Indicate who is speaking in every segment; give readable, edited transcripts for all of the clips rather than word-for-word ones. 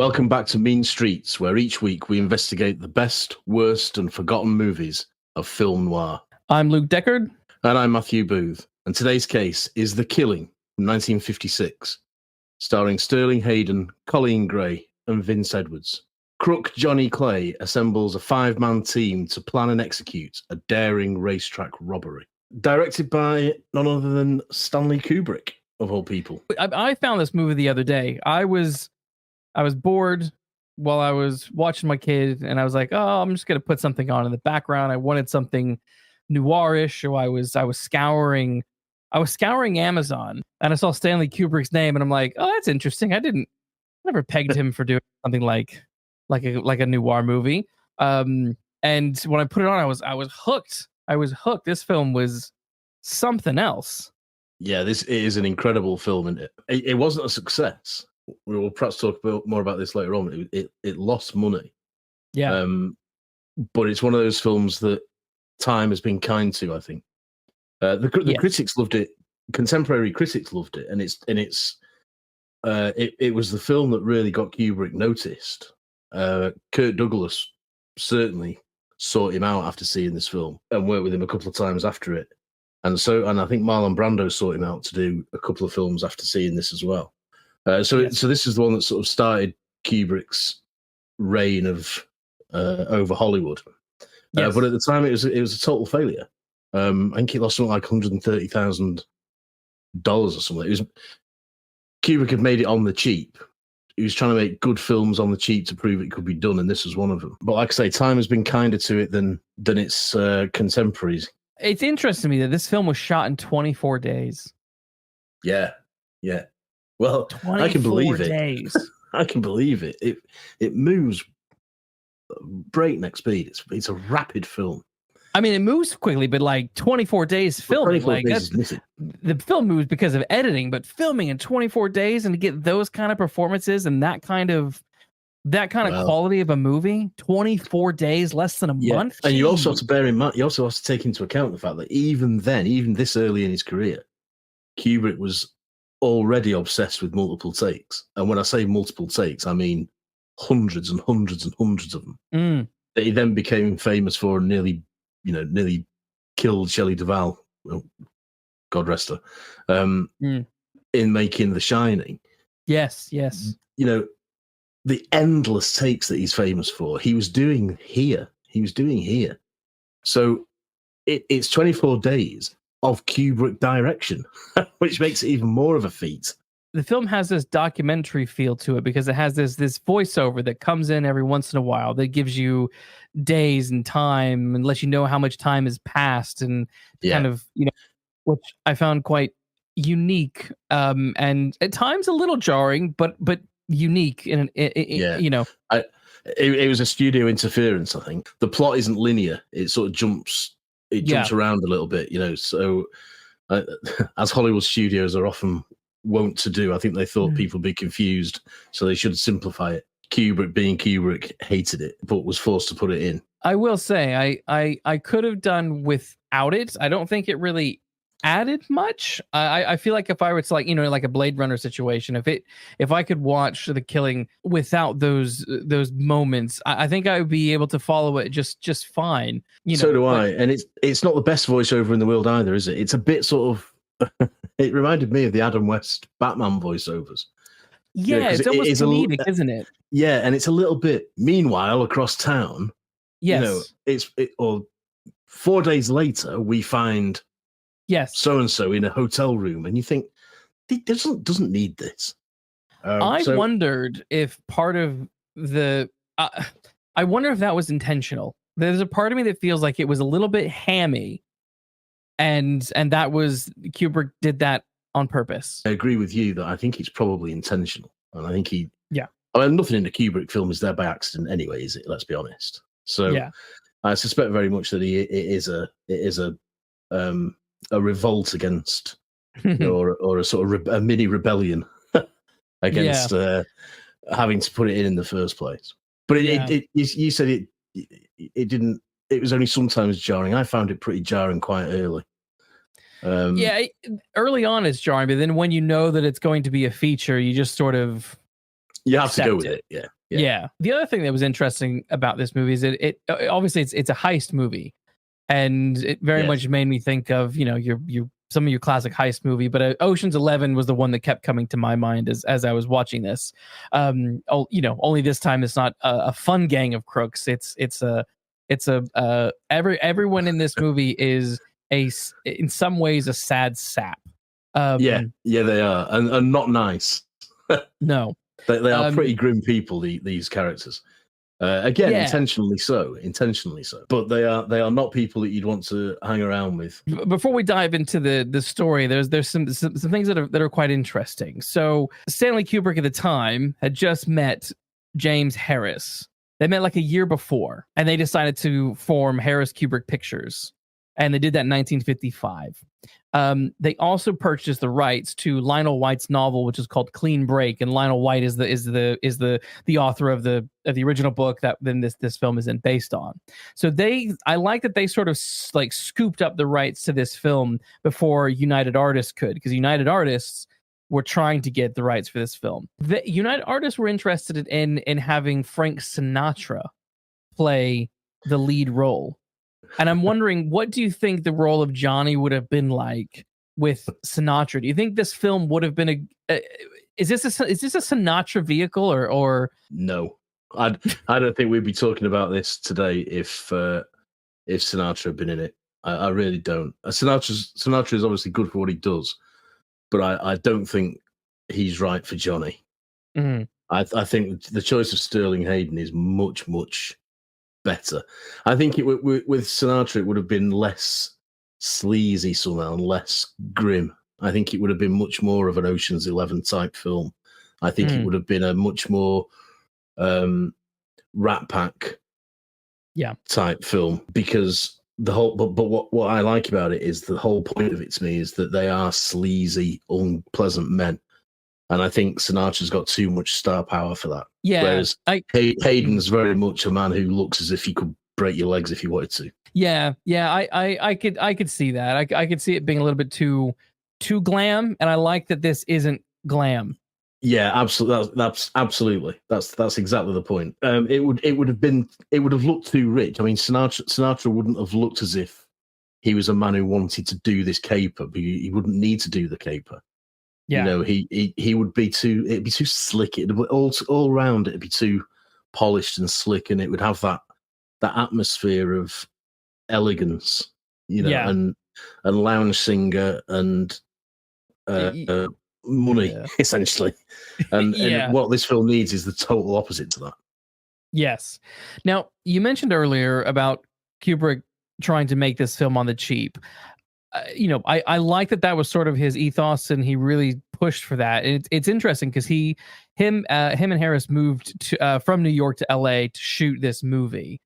Speaker 1: Welcome back to Mean Streets, where each week we investigate the best, worst, and forgotten movies of film noir.
Speaker 2: I'm Luke Deckard.
Speaker 1: And I'm Matthew Booth. And today's case is The Killing from 1956, starring Sterling Hayden, Colleen Gray, and Vince Edwards. Crook Johnny Clay assembles a 5-man team to plan and execute a daring racetrack robbery. Directed by none other than Stanley Kubrick, of all people.
Speaker 2: I found this movie the other day. I was bored while I was watching my kid, and I was like, "Oh, I'm just gonna put something on in the background." I wanted something noirish, so I was scouring Amazon, and I saw Stanley Kubrick's name, and I'm like, "Oh, that's interesting." Never pegged him for doing something like a noir movie. And when I put it on, I was hooked. This film was something else.
Speaker 1: Yeah, this is an incredible film, and it wasn't a success. We will perhaps talk more about this later on. It lost money.
Speaker 2: Yeah.
Speaker 1: But it's one of those films that time has been kind to, I think. The critics loved it. Contemporary critics loved it, and it was the film that really got Kubrick noticed. Kirk Douglas certainly sought him out after seeing this film and worked with him a couple of times after it. And I think Marlon Brando sought him out to do a couple of films after seeing this as well. So this is the one that sort of started Kubrick's reign of over Hollywood. But at the time, it was a total failure. I think he lost something like $130,000 or something. Kubrick had made it on the cheap. He was trying to make good films on the cheap to prove it could be done, and this was one of them. But like I say, time has been kinder to it than its contemporaries.
Speaker 2: It's interesting to me that this film was shot in 24 days.
Speaker 1: Yeah. Well, I can believe it.
Speaker 2: Days.
Speaker 1: I can believe it. It moves breakneck speed. It's a rapid film.
Speaker 2: I mean, it moves quickly, but like 24 days filming.
Speaker 1: 24 days is
Speaker 2: the film moves because of editing, but filming in 24 days and to get those kind of performances and that kind of quality of a movie, 24 days, less than a month.
Speaker 1: And you also have to bear in mind, you also have to take into account the fact that even this early in his career, Kubrick was already obsessed with multiple takes. And when I say multiple takes, I mean hundreds and hundreds and hundreds of them. That he then became famous for and nearly killed Shelley Duvall, God rest her, in making The Shining.
Speaker 2: Yes.
Speaker 1: The endless takes that he's famous for, he was doing here. So it's 24 days of Kubrick direction, which makes it even more of a feat.
Speaker 2: The film has this documentary feel to it because it has this voiceover that comes in every once in a while that gives you days and time and lets you know how much time has passed and kind of, which I found quite unique and at times a little jarring, but unique in it
Speaker 1: was a studio interference. I think the plot isn't linear. It sort of jumps around a little bit, so as Hollywood studios are often wont to do, I think they thought people would be confused, so they should simplify it. Kubrick, being Kubrick, hated it but was forced to put it in.
Speaker 2: I will say I could have done without it. I don't think it really added much. I feel like if I were to like a Blade Runner situation, if I could watch The Killing without those moments, I think I would be able to follow it just fine.
Speaker 1: So do I. And it's not the best voiceover in the world either, is it? It's a bit sort of it reminded me of the Adam West Batman voiceovers.
Speaker 2: Yeah, it's almost comedic, isn't it?
Speaker 1: Yeah, and it's a little bit. Meanwhile, across town, or 4 days later, we find so and so in a hotel room, and you think he doesn't need this.
Speaker 2: I wondered if part of the. I wonder if that was intentional. There's a part of me that feels like it was a little bit hammy, and that was Kubrick did that on purpose.
Speaker 1: I agree with you that I think it's probably intentional, and I think I mean, nothing in the Kubrick film is there by accident anyway, is it? Let's be honest. So I suspect very much that it is a revolt against, or a sort of a mini rebellion against having to put it in the first place. But you said it didn't. It was only sometimes jarring. I found it pretty jarring quite early.
Speaker 2: Early on it's jarring, but then when you know that it's going to be a feature, you just sort of
Speaker 1: you have to go with it. Yeah.
Speaker 2: Yeah. The other thing that was interesting about this movie is it obviously it's a heist movie, and it very much made me think of your some of your classic heist movie. But Ocean's 11 was the one that kept coming to my mind as I was watching this. Only this time it's not a fun gang of crooks. Everyone in this movie is in some ways a sad sap.
Speaker 1: They are, and not nice.
Speaker 2: No.
Speaker 1: They are pretty grim people, these characters. Intentionally so. But they are not people that you'd want to hang around with.
Speaker 2: Before we dive into the story, there's some things that are quite interesting. So Stanley Kubrick at the time had just met James Harris. They met like a year before, and they decided to form Harris Kubrick Pictures, and they did that in 1955. They also purchased the rights to Lionel White's novel, which is called Clean Break, and Lionel White is the author of the original book that then this film is based on. So I like that they sort of like scooped up the rights to this film before United Artists could, because United Artists were trying to get the rights for this film. The United Artists were interested in having Frank Sinatra play the lead role. And I'm wondering, what do you think the role of Johnny would have been like with Sinatra? Do you think this film would have been is this a Sinatra vehicle or
Speaker 1: no? I don't think we'd be talking about this today if Sinatra had been in it. I really don't. Sinatra is obviously good for what he does, but I don't think he's right for Johnny.
Speaker 2: Mm-hmm.
Speaker 1: I think the choice of Sterling Hayden is much better. I think with Sinatra it would have been less sleazy somehow and less grim. I think it would have been much more of an Ocean's 11 type film. I think it would have been a much more Rat Pack type film, because the whole but what I like about it is the whole point of it to me is that they are sleazy, unpleasant men. And I think Sinatra's got too much star power for that.
Speaker 2: Yeah.
Speaker 1: Whereas Hayden's very much a man who looks as if he could break your legs if he wanted to.
Speaker 2: Yeah. I could see that. I could see it being a little bit too glam, and I like that this isn't glam.
Speaker 1: Yeah, absolutely. That's absolutely. That's exactly the point. It would have looked too rich. I mean, Sinatra wouldn't have looked as if he was a man who wanted to do this caper, but he wouldn't need to do the caper.
Speaker 2: Yeah.
Speaker 1: He would be it'd be too slick. It'd be all round. It'd be too polished and slick, and it would have that atmosphere of elegance, and lounge singer and money, essentially. And what this film needs is the total opposite to that.
Speaker 2: Yes. Now, you mentioned earlier about Kubrick trying to make this film on the cheap. I like that was sort of his ethos, and he really pushed for that. And it's interesting because him and Harris moved from New York to LA to shoot this movie,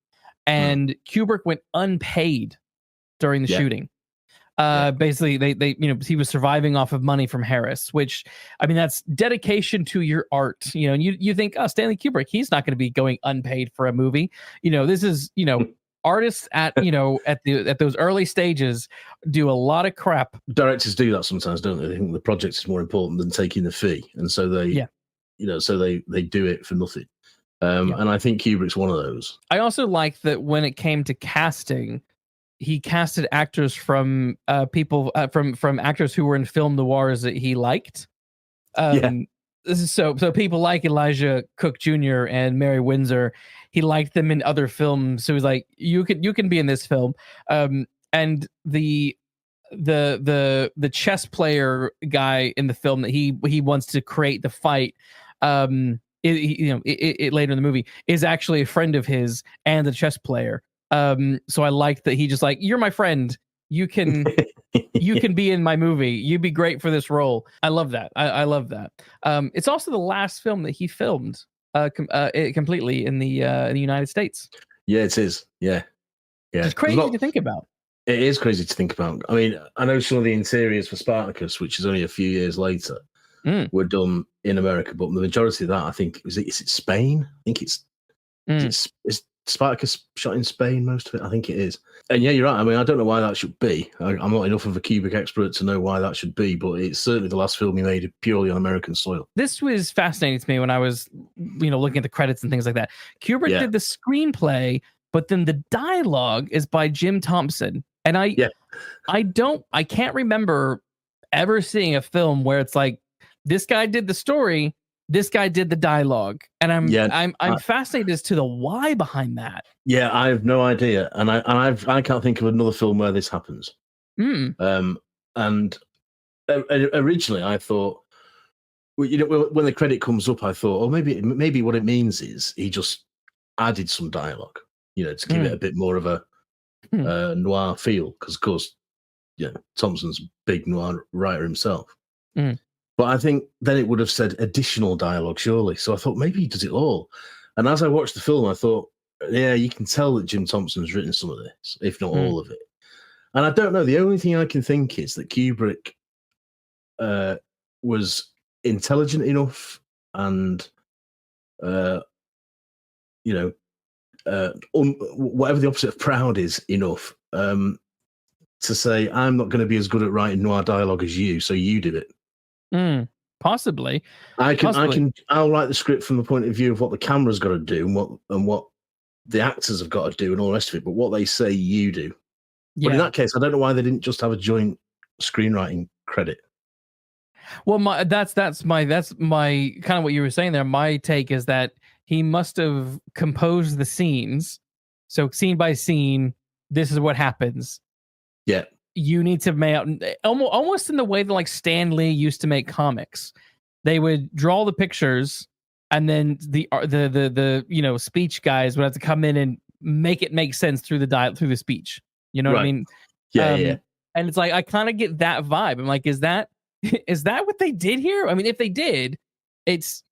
Speaker 2: and Kubrick went unpaid during the shooting. Basically, they he was surviving off of money from Harris, which, I mean, that's dedication to your art. And you think, oh, Stanley Kubrick, he's not going to be going unpaid for a movie. This is artists at those early stages do a lot of crap.
Speaker 1: Directors do that sometimes, don't they? They think the project is more important than taking the fee, and so they do it for nothing. And I think Kubrick's one of those. I
Speaker 2: also like that when it came to casting, he casted actors from from actors who were in film noirs that he liked. So people like Elisha Cook Jr. and Mary Windsor, he liked them in other films. So he's like, you can be in this film. And the chess player guy in the film that he wants to create the fight, it later in the movie, is actually a friend of his and the chess player. So I like that he just like, you're my friend. You can be in my movie. You'd be great for this role. I love that. I love that. It's also the last film that he filmed completely in the United States.
Speaker 1: Yeah, it is. Yeah.
Speaker 2: It's crazy to think about.
Speaker 1: It is crazy to think about. I mean, I know some of the interiors for Spartacus, which is only a few years later, were done in America, but the majority of that, I think, is it Spain? I think it's Spartacus shot in Spain, most of it, I think it is. And yeah, you're right. I mean, I don't know why that should be. I'm not enough of a Kubrick expert to know why that should be, but it's certainly the last film he made purely on American soil.
Speaker 2: This was fascinating to me when I was, looking at the credits and things like that. Kubrick did the screenplay, but then the dialogue is by Jim Thompson. And I can't remember ever seeing a film where it's like, this guy did the story, this guy did the dialogue, and I'm fascinated as to the why behind that.
Speaker 1: Yeah, I have no idea, and I can't think of another film where this happens. And originally I thought, when the credit comes up, I thought, maybe what it means is he just added some dialogue, to give it a bit more of a noir feel, because of course, Thompson's a big noir writer himself. But I think then it would have said additional dialogue, surely. So I thought maybe he does it all. And as I watched the film, I thought, yeah, you can tell that Jim Thompson's written some of this, if not all of it. And I don't know. The only thing I can think is that Kubrick was intelligent enough and, whatever the opposite of proud is, enough to say, I'm not going to be as good at writing noir dialogue as you, so you did it.
Speaker 2: Possibly.
Speaker 1: I'll write the script from the point of view of what the camera's got to do and what the actors have got to do and all the rest of it, but what they say you do. But in that case, I don't know why they didn't just have a joint screenwriting credit.
Speaker 2: Well, that's my kind of what you were saying there. My take is that he must have composed the scenes. So scene by scene, this is what happens.
Speaker 1: Yeah.
Speaker 2: You need to make almost in the way that like Stan Lee used to make comics. They would draw the pictures, and then the speech guys would have to come in and make it make sense through the speech. You know what I mean?
Speaker 1: Yeah.
Speaker 2: And it's like I kind of get that vibe. I'm like, is that what they did here? I mean, if they did, it's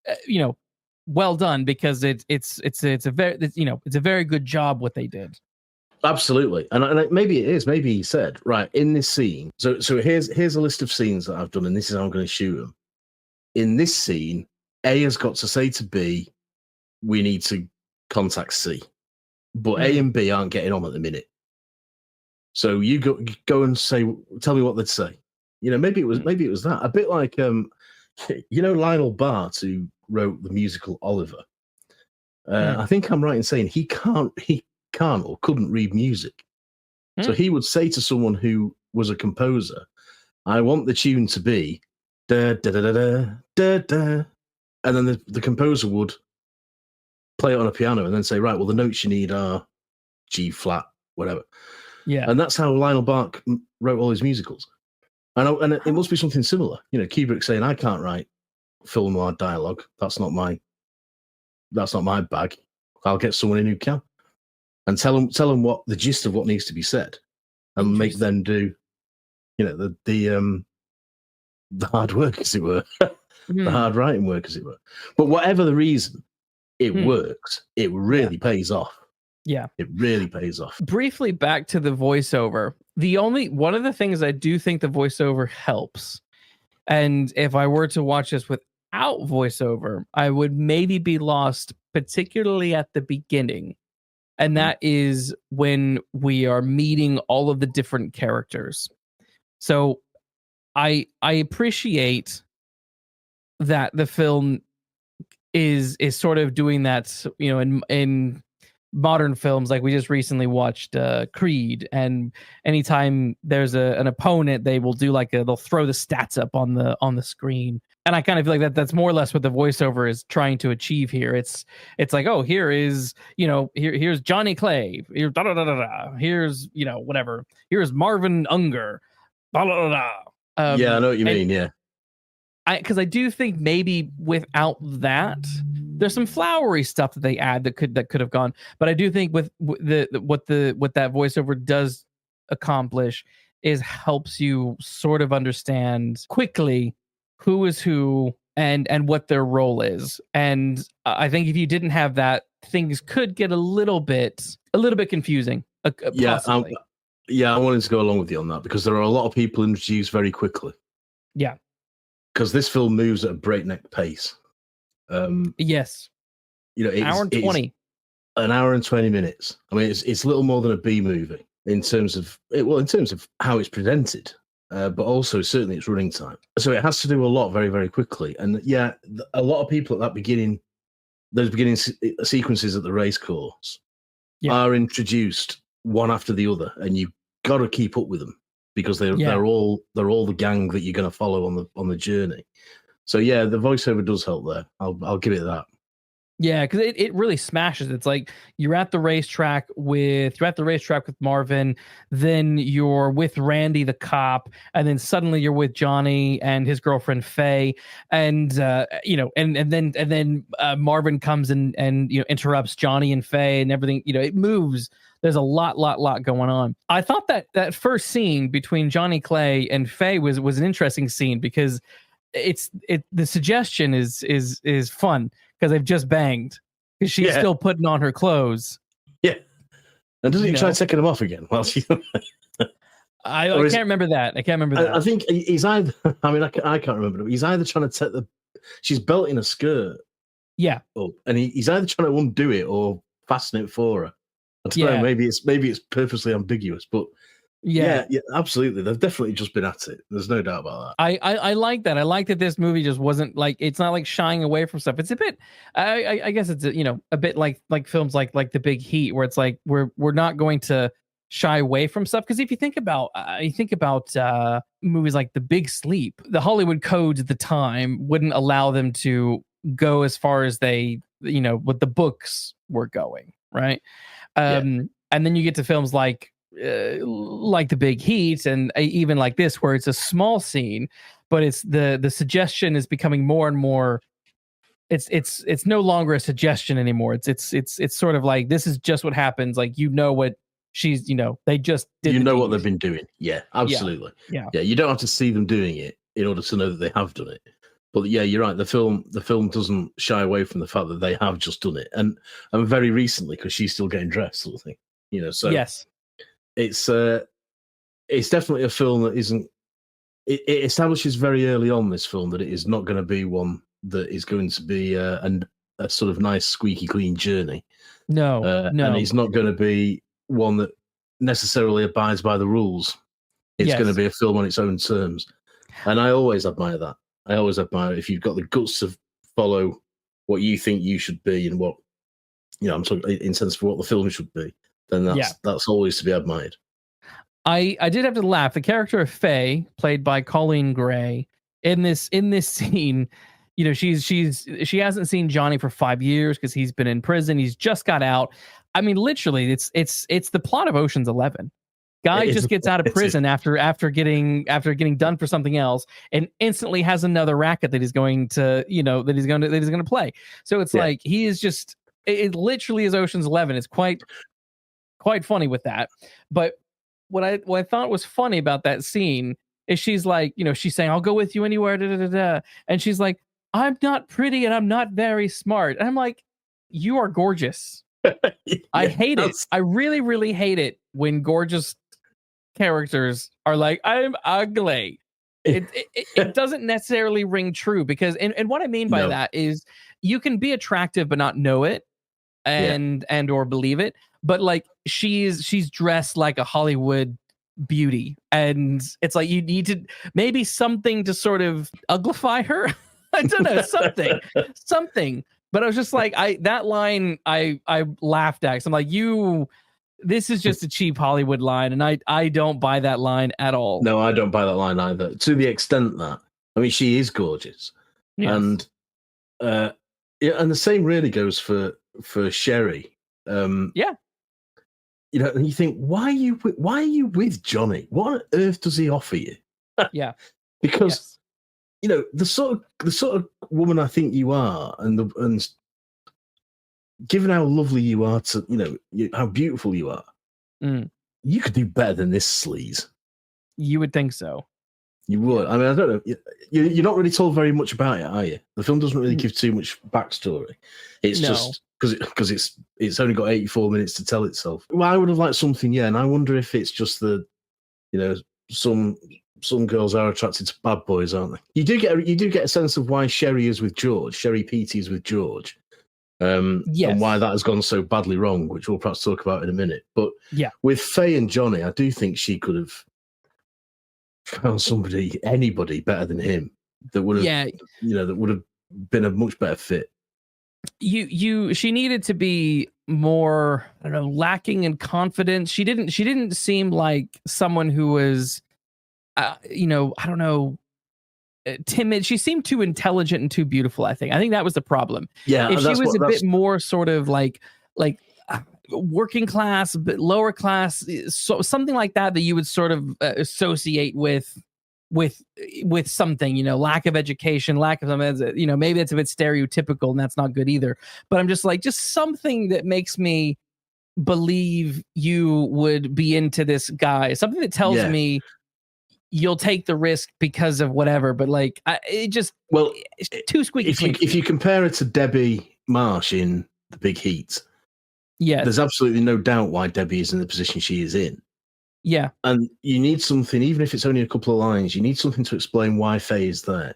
Speaker 2: well done, because it's a very good job what they did.
Speaker 1: Absolutely, and maybe it is. Maybe he said, right, in this scene. So here's a list of scenes that I've done, and this is how I'm going to shoot them. In this scene, A has got to say to B, we need to contact C, but A and B aren't getting on at the minute. So you go and tell me what they'd say. Maybe it was that, a bit like Lionel Bart, who wrote the musical Oliver. I think I'm right in saying he can't or couldn't read music. So he would say to someone who was a composer, I want the tune to be da da da da da da da, and then the composer would play it on a piano and then say, right, well, the notes you need are G flat, whatever.
Speaker 2: Yeah.
Speaker 1: And that's how Lionel Bart wrote all his musicals. And it must be something similar. Kubrick saying, I can't write film noir dialogue. That's not my bag. I'll get someone in who can. And tell them what the gist of what needs to be said, and make them do, the hard work, as it were, the hard writing work, as it were. But whatever the reason, it works. It really pays off.
Speaker 2: Yeah, it
Speaker 1: really pays off.
Speaker 2: Briefly back to the voiceover. One of the things I do think the voiceover helps, and if I were to watch this without voiceover, I would maybe be lost, particularly at the beginning. And that is when we are meeting all of the different characters. So I appreciate that the film is sort of doing that, in modern films. Like we just recently watched Creed, and anytime there's an opponent, they will do they'll throw the stats up on the screen. And I kind of feel like that's more or less what the voiceover is trying to achieve here. It's like, oh, here is, here's Johnny Clay. Here, da da da da da. Here's, whatever. Here's Marvin Unger. Da da da da.
Speaker 1: Yeah, I know what you mean. Yeah.
Speaker 2: Because I do think maybe without that, there's some flowery stuff that they add that could have gone. But I do think with what that voiceover does accomplish is helps you sort of understand quickly who is who and what their role is. And I think if you didn't have that, things could get a little bit confusing. Possibly.
Speaker 1: I wanted to go along with you on that, because there are a lot of people introduced very quickly.
Speaker 2: Yeah.
Speaker 1: Because this film moves at a breakneck pace.
Speaker 2: Yes.
Speaker 1: It's,
Speaker 2: hour and 20.
Speaker 1: an hour and 20 minutes. I mean, it's little more than a B movie in terms of how it's presented, but also certainly its running time. So it has to do a lot very, very quickly. And yeah, a lot of people at that those beginning sequences at the race course are introduced one after the other, and you've got to keep up with them because they're all the gang that you're going to follow on the journey. So yeah, the voiceover does help there. I'll give it that.
Speaker 2: Yeah, because it really smashes. It's like you're at the racetrack with Marvin, then you're with Randy the cop, and then suddenly you're with Johnny and his girlfriend Faye, and then Marvin comes and interrupts Johnny and Faye and everything. It moves. There's a lot going on. I thought that first scene between Johnny Clay and Faye was an interesting scene because the suggestion is fun. Because they've just banged. Because she's still putting on her clothes.
Speaker 1: Yeah. And doesn't he try taking them off again? While she...
Speaker 2: I can't remember that.
Speaker 1: I think he's either... I mean, I can't remember. But he's either trying to take she's belting a skirt.
Speaker 2: Yeah.
Speaker 1: Up, and he's either trying to undo it or fasten it for her. I don't know. Maybe it's purposely ambiguous. But yeah, absolutely. They've definitely just been at it. There's no doubt about that.
Speaker 2: I like that. I like that this movie just wasn't like, it's not like shying away from stuff. It's a bit, I guess it's a bit like films like The Big Heat, where it's like we're not going to shy away from stuff. Because if you think about movies like The Big Sleep, the Hollywood codes at the time wouldn't allow them to go as far as they what the books were going, right? And then you get to films like The Big Heat, and even like this, where it's a small scene, but it's the suggestion is becoming more and more. It's no longer a suggestion anymore. It's sort of like, this is just what happens. Like, what she's they just did.
Speaker 1: What they've been doing. Yeah, absolutely. Yeah. You don't have to see them doing it in order to know that they have done it. But yeah, you're right. The film doesn't shy away from the fact that they have just done it, and very recently, because she's still getting dressed, sort of thing. So
Speaker 2: yes.
Speaker 1: It's definitely a film that isn't. It establishes very early on, this film, that it is not going to be one that is going to be a sort of nice, squeaky clean journey.
Speaker 2: No.
Speaker 1: And it's not going to be one that necessarily abides by the rules. It's going to be a film on its own terms, and I always admire that. I always admire if you've got the guts to follow what you think you should be and what I'm talking in sense of what the film should be. Then that's always to be admired.
Speaker 2: I did have to laugh. The character of Faye, played by Colleen Gray, in this scene, she hasn't seen Johnny for 5 years because he's been in prison. He's just got out. I mean, literally, it's the plot of Ocean's 11. Guy just gets out of prison after getting done for something else, and instantly has another racket that he's going to play. So it's like he is just. It literally is Ocean's 11. It's quite funny with that. But what I thought was funny about that scene is she's like, she's saying, "I'll go with you anywhere," and she's like, "I'm not pretty and I'm not very smart." And I'm like, "You are gorgeous." I hate it. I really, really hate it when gorgeous characters are like, "I'm ugly." It doesn't necessarily ring true, because and what I mean by that is you can be attractive but not know it and or believe it. But like she's dressed like a Hollywood beauty, and it's like you need to maybe something to sort of uglify her. I don't know, something. But I was just like, that line I laughed at. I'm like, this is just a cheap Hollywood line, and I don't buy that line at all.
Speaker 1: No, I don't buy that line either. To the extent that, I mean, she is gorgeous, and and the same really goes for Sherry. And you think, why are you with Johnny? What on earth does he offer you?
Speaker 2: Yeah,
Speaker 1: because the sort of woman I think you are, and given how lovely you are, how beautiful you are, you could do better than this sleaze. You
Speaker 2: would think so.
Speaker 1: You would. I mean, I don't know. You're not really told very much about it, are you? The film doesn't really give too much backstory. It's just because it's only got 84 minutes to tell itself. Well, I would have liked something, and I wonder if it's just some girls are attracted to bad boys, aren't they? You do get a sense of why Sherry is with George. Sherry Petey is with George, and why that has gone so badly wrong, which we'll perhaps talk about in a minute. But
Speaker 2: yeah,
Speaker 1: with Faye and Johnny, I do think she could have found anybody better than him that would have, that would have been a much better fit.
Speaker 2: She needed to be more, I don't know, lacking in confidence. She didn't seem like someone who was, I don't know, timid. She seemed too intelligent and too beautiful. I think that was the problem.
Speaker 1: Yeah,
Speaker 2: if she was a bit more sort of like working class, but lower class, so something like that you would sort of associate with something, lack of education, lack of something, maybe it's a bit stereotypical and that's not good either. But I'm just something that makes me believe you would be into this guy, something that tells me you'll take the risk because of whatever. But it's too squeaky clean.
Speaker 1: If you compare it to Debbie Marsh in The Big Heat, there's absolutely no doubt why Debbie is in the position she is in.
Speaker 2: Yeah.
Speaker 1: And you need something, even if it's only a couple of lines, you need something to explain why Faye is there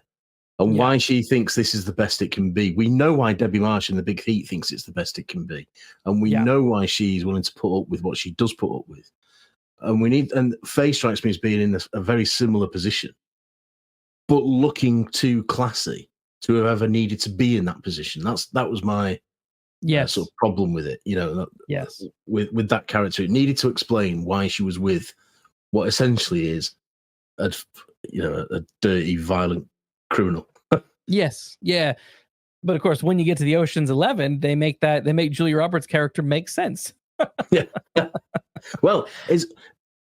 Speaker 1: and why she thinks this is the best it can be. We know why Debbie Marsh in The Big Heat thinks it's the best it can be. And we know why she's willing to put up with what she does put up with. And Faye strikes me as being in a very similar position, but looking too classy to have ever needed to be in that position. That was my sort of problem with it. With that character, it needed to explain why she was with what essentially is a dirty, violent criminal.
Speaker 2: Yes, yeah. But of course, when you get to the Ocean's 11, they make Julia Roberts' character make sense.
Speaker 1: Yeah. Well, is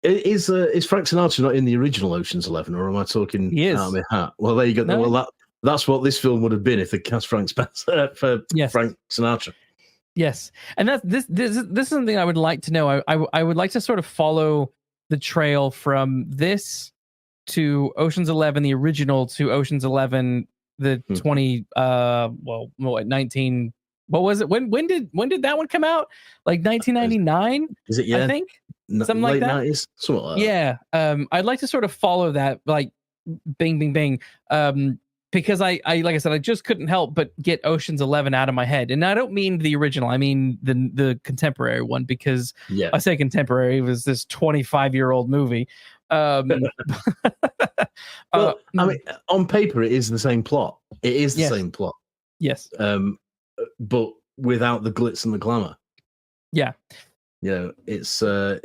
Speaker 1: Frank Sinatra not in the original Ocean's 11, or am I talking out of my hat? Well, there you go. No. Well, that's what this film would have been if they cast Frank Sinatra.
Speaker 2: Yes, and this is something I would like to know. I would like to sort of follow the trail from this to Ocean's 11, the original, to Ocean's 11, the 19. What was it? When did that one come out? Like 1999?
Speaker 1: Is it? Yeah,
Speaker 2: I think something like that.
Speaker 1: 90s, something like that.
Speaker 2: Yeah. I'd like to sort of follow that, like, bing, bing, bing. Because I like I said, I just couldn't help but get Ocean's 11 out of my head, and I don't mean the original. I mean the contemporary one, because I say contemporary, it was this 25-year-old movie.
Speaker 1: Well, I mean, on paper, it is the same plot. It is the same plot.
Speaker 2: Yes.
Speaker 1: But without the glitz and the glamour.
Speaker 2: Yeah.
Speaker 1: It's a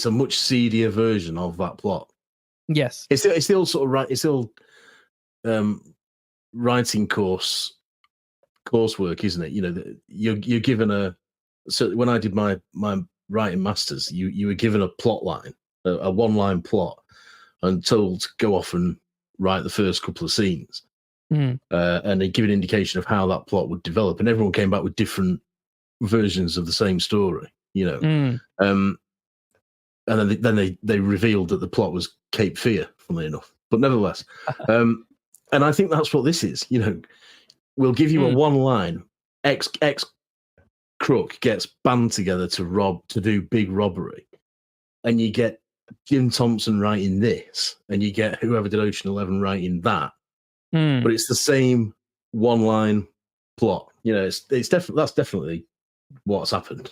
Speaker 1: much seedier version of that plot.
Speaker 2: Yes.
Speaker 1: It's the old sort of right. It's the old writing coursework, isn't it? You're given so when I did my writing masters, you were given a plot line, a one-line plot, and told to go off and write the first couple of scenes. And they give an indication of how that plot would develop, and everyone came back with different versions of the same story, and then they revealed that the plot was Cape Fear, funnily enough, but nevertheless, and I think that's what this is. We'll give you a one line. Ex crook gets band together to do big robbery, and you get Jim Thompson writing this, and you get whoever did Ocean 11 writing that. But it's the same one line plot. It's that's definitely what's happened.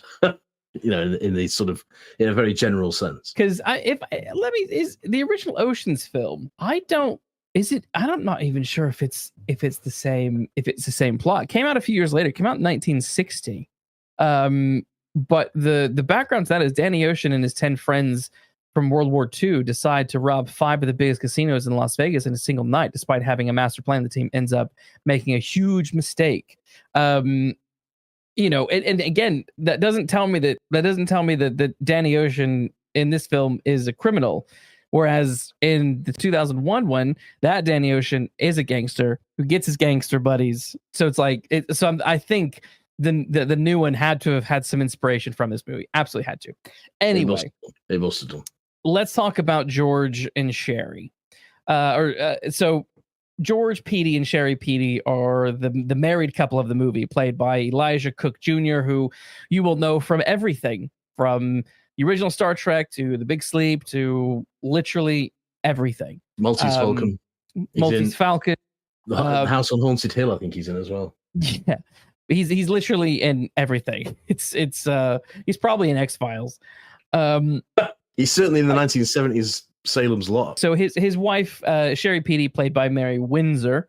Speaker 1: In the sort of, in a very general sense.
Speaker 2: Because is the original Ocean's film? I'm not even sure if it's the same plot. It came out a few years later. It came out in 1960. But the background to that is Danny Ocean and his 10 friends from World War II decide to rob 5 of the biggest casinos in Las Vegas in a single night. Despite having a master plan, the team ends up making a huge mistake. And again, that doesn't tell me that Danny Ocean in this film is a criminal, whereas in the 2001 one, that Danny Ocean is a gangster who gets his gangster buddies. So it's like I think the new one had to have had some inspiration from this movie. Absolutely had to. Anyway,
Speaker 1: they must have done.
Speaker 2: Let's talk about George and Sherry. So George Petey and Sherry Petey are the married couple of the movie, played by Elisha Cook Jr., who you will know from everything, from the original Star Trek to The Big Sleep to literally everything.
Speaker 1: Maltese Falcon.
Speaker 2: Maltese Falcon.
Speaker 1: The House on Haunted Hill, I think he's in as well.
Speaker 2: Yeah. He's literally in everything. It's he's probably in X-Files.
Speaker 1: He's certainly in the 1970s Salem's Lot.
Speaker 2: So his wife, Sherry Petey, played by Mary Windsor,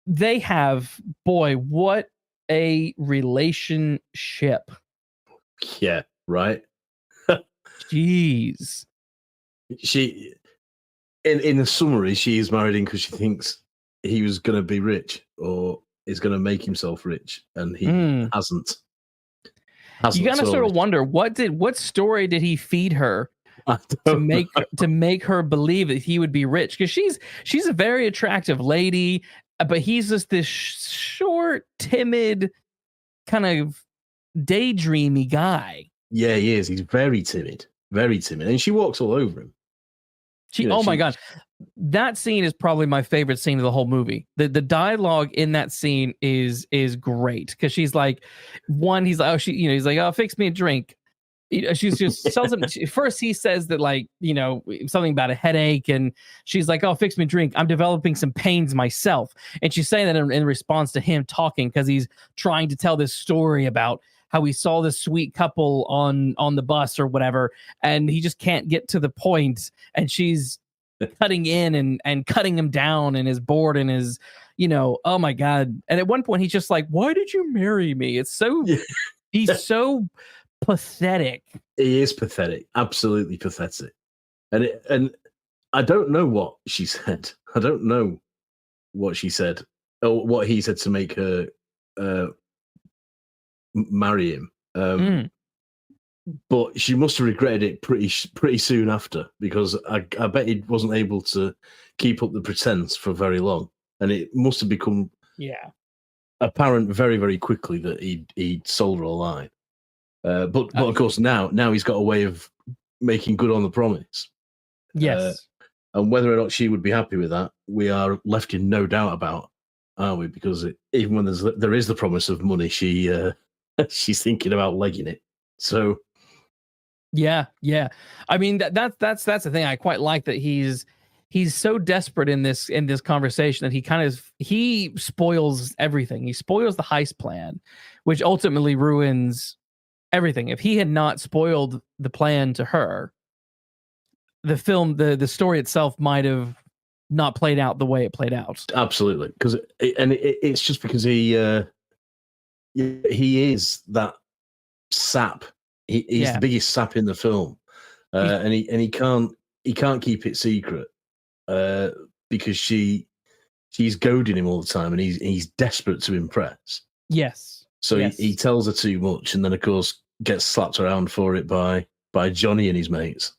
Speaker 2: they have, boy, what a relationship.
Speaker 1: Yeah, right.
Speaker 2: Jeez.
Speaker 1: She, in the summary, she is married him because she thinks he was going to be rich or is going to make himself rich, and he hasn't.
Speaker 2: You gotta sort of wonder what story did he feed her to make her believe that he would be rich? Because she's a very attractive lady, but he's just this short, timid, kind of daydreamy guy.
Speaker 1: Yeah, he is. He's very timid, and she walks all over him.
Speaker 2: My God, that scene is probably my favorite scene of the whole movie. The dialogue in that scene is great because she's like, he's like, he's like, oh, fix me a drink. She's just tells him first. He says that, like, something about a headache, and she's like, oh, fix me a drink. I'm developing some pains myself, and she's saying that in response to him talking because he's trying to tell this story about how he saw this sweet couple on the bus or whatever, and he just can't get to the point, and she's cutting in and cutting him down and is bored and is, oh my God. And at one point he's just like, why did you marry me? It's so, he's so pathetic.
Speaker 1: He is pathetic. Absolutely pathetic. And I don't know what she said. I don't know what she said or what he said to make her marry him. But she must have regretted it pretty soon after, because I bet he wasn't able to keep up the pretense for very long, and it must have become apparent very, very quickly that he'd sold her a lie. But of course now he's got a way of making good on the promise.
Speaker 2: Yes,
Speaker 1: and whether or not she would be happy with that, we are left in no doubt about, are we? Because even when there is the promise of money, she's thinking about legging it. So.
Speaker 2: Yeah. I mean that's the thing. I quite like that he's so desperate in this conversation that he spoils everything. He spoils the heist plan, which ultimately ruins everything. If he had not spoiled the plan to her, the film, the story itself might have not played out the way it played out. Absolutely,
Speaker 1: because it's just because he is that sap. He's the biggest sap in the film, and he can't keep it secret because she's goading him all the time, and he's desperate to impress.
Speaker 2: Yes.
Speaker 1: So he tells her too much, and then of course gets slapped around for it by Johnny and his mates.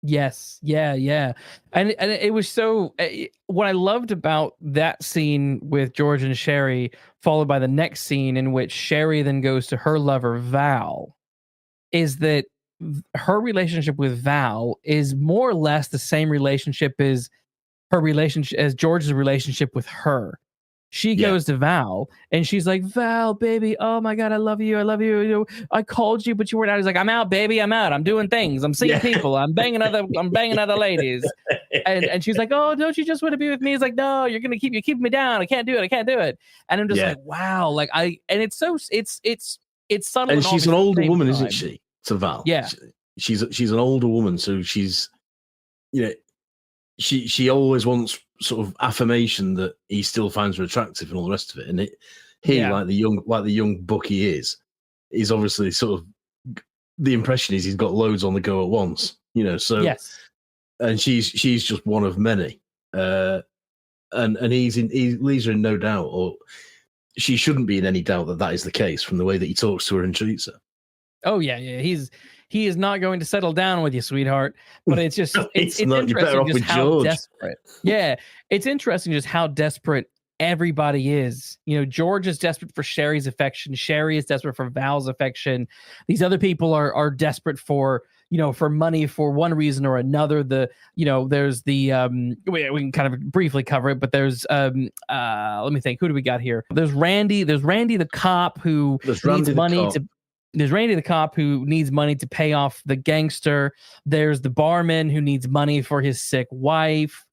Speaker 2: Yes, yeah, and it was so. What I loved about that scene with George and Sherry, followed by the next scene in which Sherry then goes to her lover Val, is that her relationship with Val is more or less the same relationship as George's relationship with her. She goes to Val and she's like, Val, baby, oh my God, I love you. I called you, but you weren't out. He's like, I'm out, baby. I'm out. I'm doing things. I'm seeing people. I'm banging other ladies. And she's like, oh, don't you just want to be with me? He's like, no, you're keeping me down. I can't do it. And I'm just like, wow. Like and it's so it's subtle.
Speaker 1: And she's an older woman, isn't she? To Val.
Speaker 2: Yeah.
Speaker 1: She's an older woman, so she's, she always wants sort of affirmation that he still finds her attractive and all the rest of it. And like the young buck he is, he's obviously sort of, the impression is he's got loads on the go at once, so
Speaker 2: yes.
Speaker 1: And she's just one of many. And he leaves her in no doubt, or she shouldn't be in any doubt that is the case from the way that he talks to her and treats her.
Speaker 2: Oh yeah. He is not going to settle down with you, sweetheart. But it's just it's interesting just how desperate. Yeah, it's interesting just how desperate everybody is. George is desperate for Sherry's affection. Sherry is desperate for Val's affection. These other people are desperate for for money for one reason or another. There's the we can kind of briefly cover it, but there's let me think. Who do we got here? There's Randy the cop who needs money to. There's Randy the cop who needs money to pay off the gangster. There's the barman who needs money for his sick wife.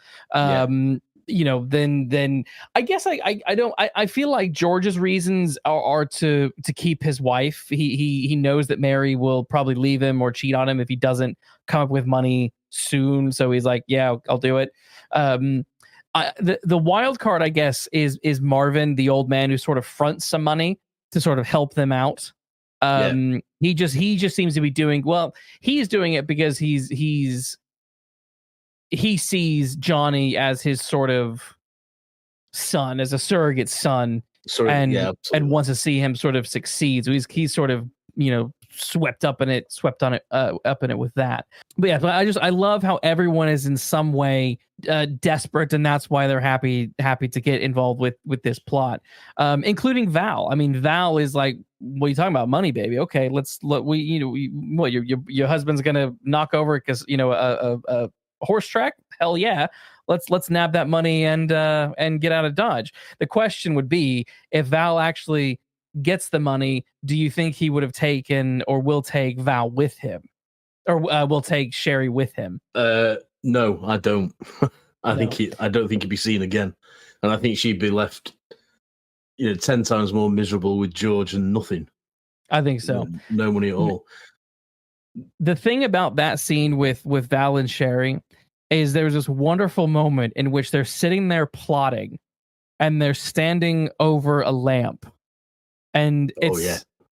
Speaker 2: then I guess I feel like George's reasons are to keep his wife. He knows that Mary will probably leave him or cheat on him if he doesn't come up with money soon. So he's like, yeah, I'll do it. The wild card, I guess, is Marvin, the old man who sort of fronts some money to sort of help them out. He just seems to be doing well. He's doing it because he sees Johnny as his sort of son, as a surrogate son, and wants to see him sort of succeed. So he's sort of swept up in it with that. But yeah, I love how everyone is in some way desperate, and that's why they're happy to get involved with this plot, including Val. I mean, Val is like, what are you talking about? Money, baby. Okay, let's look. Your husband's gonna knock over because a horse track. Hell yeah. Let's nab that money and get out of Dodge. The question would be, if Val actually gets the money, do you think he would have taken or will take Val with him, or will take Sherry with him?
Speaker 1: No, I don't. I don't think he'd be seen again, and I think she'd be left 10 times more miserable with George and nothing.
Speaker 2: I think so.
Speaker 1: No money at all.
Speaker 2: The thing about that scene with Val and Sherry is there's this wonderful moment in which they're sitting there plotting, and they're standing over a lamp, and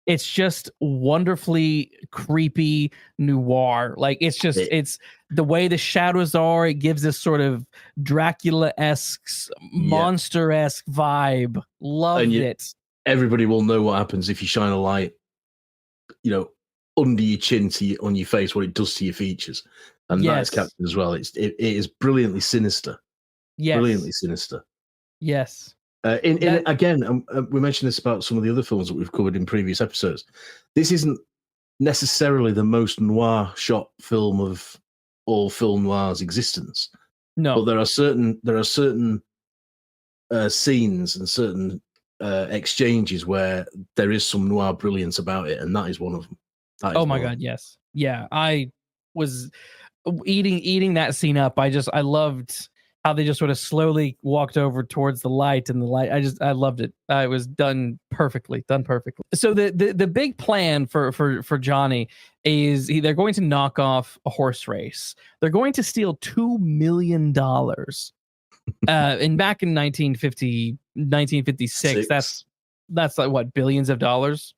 Speaker 2: it's just wonderfully creepy noir. Like it's the way the shadows are. It gives this sort of Dracula-esque, monster-esque vibe. Loved it.
Speaker 1: Everybody will know what happens if you shine a light, under your chin on your face, what it does to your features. And that is captured as well. It is brilliantly sinister.
Speaker 2: Yes.
Speaker 1: Brilliantly sinister.
Speaker 2: Yes.
Speaker 1: Again, we mentioned this about some of the other films that we've covered in previous episodes. This isn't necessarily the most noir shot film of all film noir's existence.
Speaker 2: No.
Speaker 1: But there are certain scenes and certain exchanges where there is some noir brilliance about it, and that is one of them.
Speaker 2: Oh my God, yes. Yeah, I was eating that scene up. I loved how they just sort of slowly walked over towards the light, and I loved it. It was done perfectly. So the big plan for Johnny is they're going to knock off a horse race. They're going to steal $2 million. And back in 1956, that's like what, billions of dollars?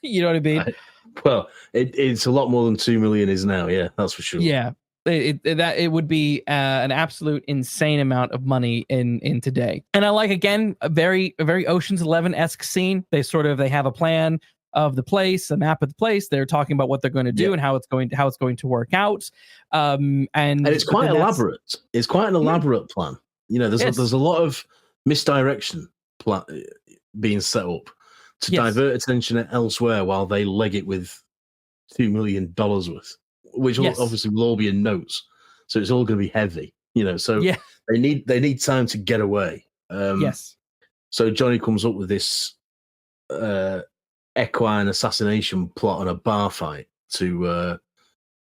Speaker 2: You know what I mean?
Speaker 1: Right. Well, it's a lot more than 2 million is now. Yeah, that's for sure.
Speaker 2: Yeah. It would be an absolute insane amount of money in today. And I like, again, a very Ocean's 11-esque scene. They have a plan of the place, a map of the place. They're talking about what they're going to do and how it's going to work out. And
Speaker 1: it's quite elaborate. It's quite an elaborate plan. There's a lot of misdirection being set up to divert attention elsewhere while they leg it with $2 million worth, which obviously will all be in notes. So it's all going to be heavy, So they need time to get away. So Johnny comes up with this equine assassination plot on a bar fight to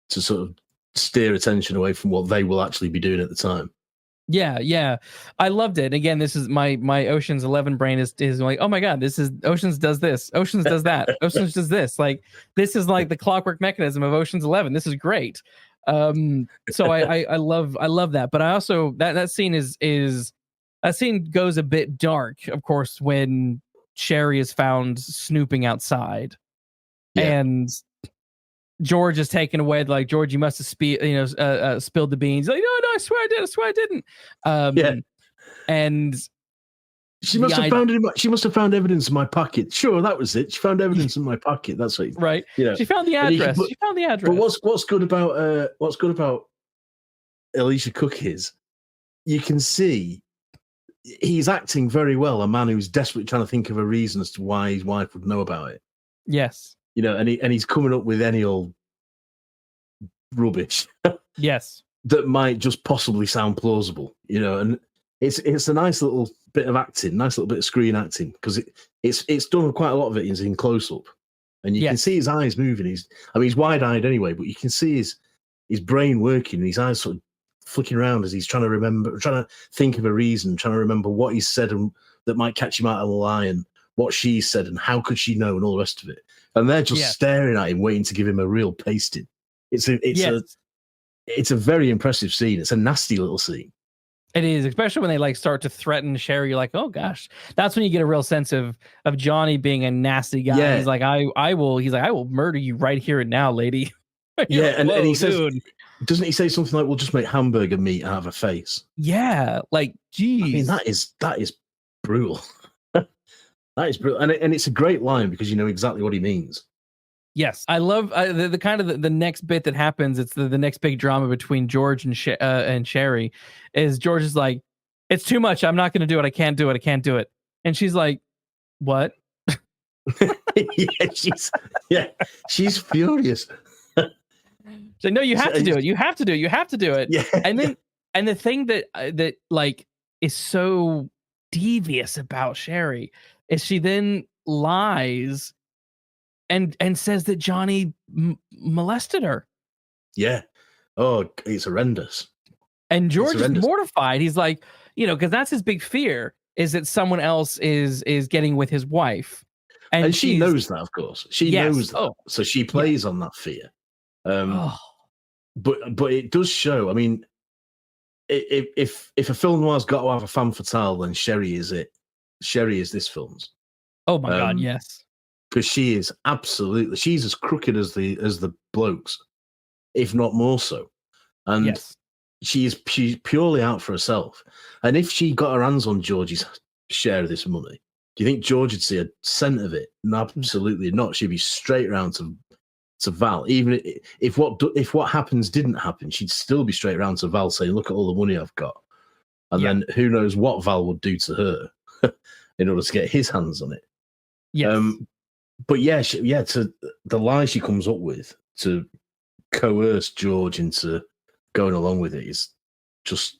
Speaker 1: sort of steer attention away from what they will actually be doing at the time.
Speaker 2: Yeah. I loved it. Again, this is my Ocean's 11 brain is like, oh my God, this is Ocean's does this, Ocean's does that, Ocean's does this. Like, this is like the clockwork mechanism of Ocean's 11. This is great. So I love that. But I also that scene that scene goes a bit dark, of course, when Sherry is found snooping outside, and George is taken away. Like, George, you must have spilled the beans. Like, no, I swear I didn't. And
Speaker 1: she must have found it. She must have found evidence in my pocket. Sure, that was it. She found evidence in my pocket. That's what.
Speaker 2: Right. She found the address.
Speaker 1: But what's good about Elisha Cook is you can see he's acting very well. A man who's desperately trying to think of a reason as to why his wife would know about it.
Speaker 2: Yes.
Speaker 1: And he's coming up with any old rubbish.
Speaker 2: Yes.
Speaker 1: That might just possibly sound plausible, and it's a nice little bit of acting, nice little bit of screen acting, because it's done quite a lot of it in close up, and you can see his eyes moving. He's wide eyed anyway, but you can see his brain working, and his eyes sort of flicking around as he's trying to think of a reason, trying to remember what he said and that might catch him out of the lie, and what she said and how could she know and all the rest of it. And they're just staring at him, waiting to give him a real pasting. It's a very impressive scene. It's a nasty little scene.
Speaker 2: It is, especially when they like start to threaten Sherry. You're like, oh gosh, that's when you get a real sense of Johnny being a nasty guy.
Speaker 1: Yeah.
Speaker 2: He's like, I will murder you right here and now, lady.
Speaker 1: Yeah,
Speaker 2: like,
Speaker 1: and he says,
Speaker 2: dude.
Speaker 1: Doesn't he say something like, "We'll just make hamburger meat out of a face"?
Speaker 2: Yeah, like, geez.
Speaker 1: I mean, that is brutal. That is brutal, and it's a great line because you know exactly what he means.
Speaker 2: Yes, I love the kind of the next bit that happens. It's the next big drama between George and Sherry. Is George is like, it's too much. I'm not going to do it. I can't do it. I can't do it. And she's like, what?
Speaker 1: She's furious.
Speaker 2: She's like, no, you have to do it. You have to do it. You have to do it.
Speaker 1: Yeah.
Speaker 2: And then and the thing that like is so devious about Sherry is she then lies and says that Johnny molested her.
Speaker 1: Yeah. Oh, it's horrendous.
Speaker 2: And George is mortified. He's like, because that's his big fear, is that someone else is getting with his wife.
Speaker 1: And she knows that, of course. She knows that. Oh, so she plays on that fear. But it does show. I mean, if a film noir's got to have a femme fatale, then Sherry is it. Sherry is this film's.
Speaker 2: Oh my God, yes.
Speaker 1: Because she is she's as crooked as the blokes, if not more so. And she's purely out for herself. And if she got her hands on George's share of this money, do you think George would see a cent of it? No, absolutely not. She'd be straight around to Val. Even if what happens didn't happen, she'd still be straight around to Val saying, "Look at all the money I've got." And then who knows what Val would do to her in order to get his hands on it.
Speaker 2: Yes.
Speaker 1: But to the lie she comes up with to coerce George into going along with it is just,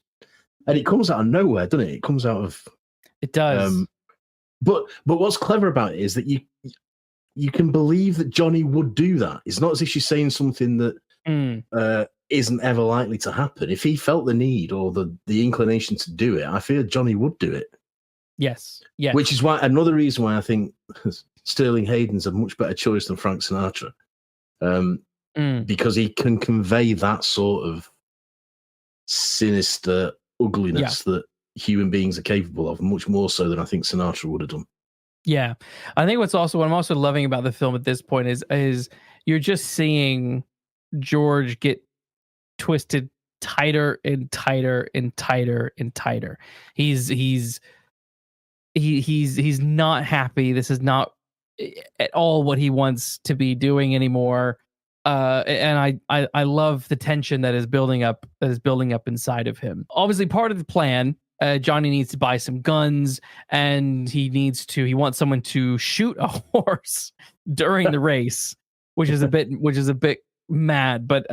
Speaker 1: and it comes out of nowhere, doesn't it? It comes out of.
Speaker 2: It does.
Speaker 1: But what's clever about it is that you can believe that Johnny would do that. It's not as if she's saying something that isn't ever likely to happen. If he felt the need or the inclination to do it, I fear Johnny would do it.
Speaker 2: Yes. Yeah.
Speaker 1: Which is another reason why I think Sterling Hayden's a much better choice than Frank Sinatra. Because he can convey that sort of sinister ugliness that human beings are capable of, much more so than I think Sinatra would have done.
Speaker 2: Yeah. I think what I'm also loving about the film at this point is you're just seeing George get twisted tighter and tighter and tighter and tighter. He's not happy. This is not at all what he wants to be doing anymore. And I love the tension that is building up inside of him. Obviously, part of the plan, Johnny needs to buy some guns, and he wants someone to shoot a horse during the race, which is a bit mad. But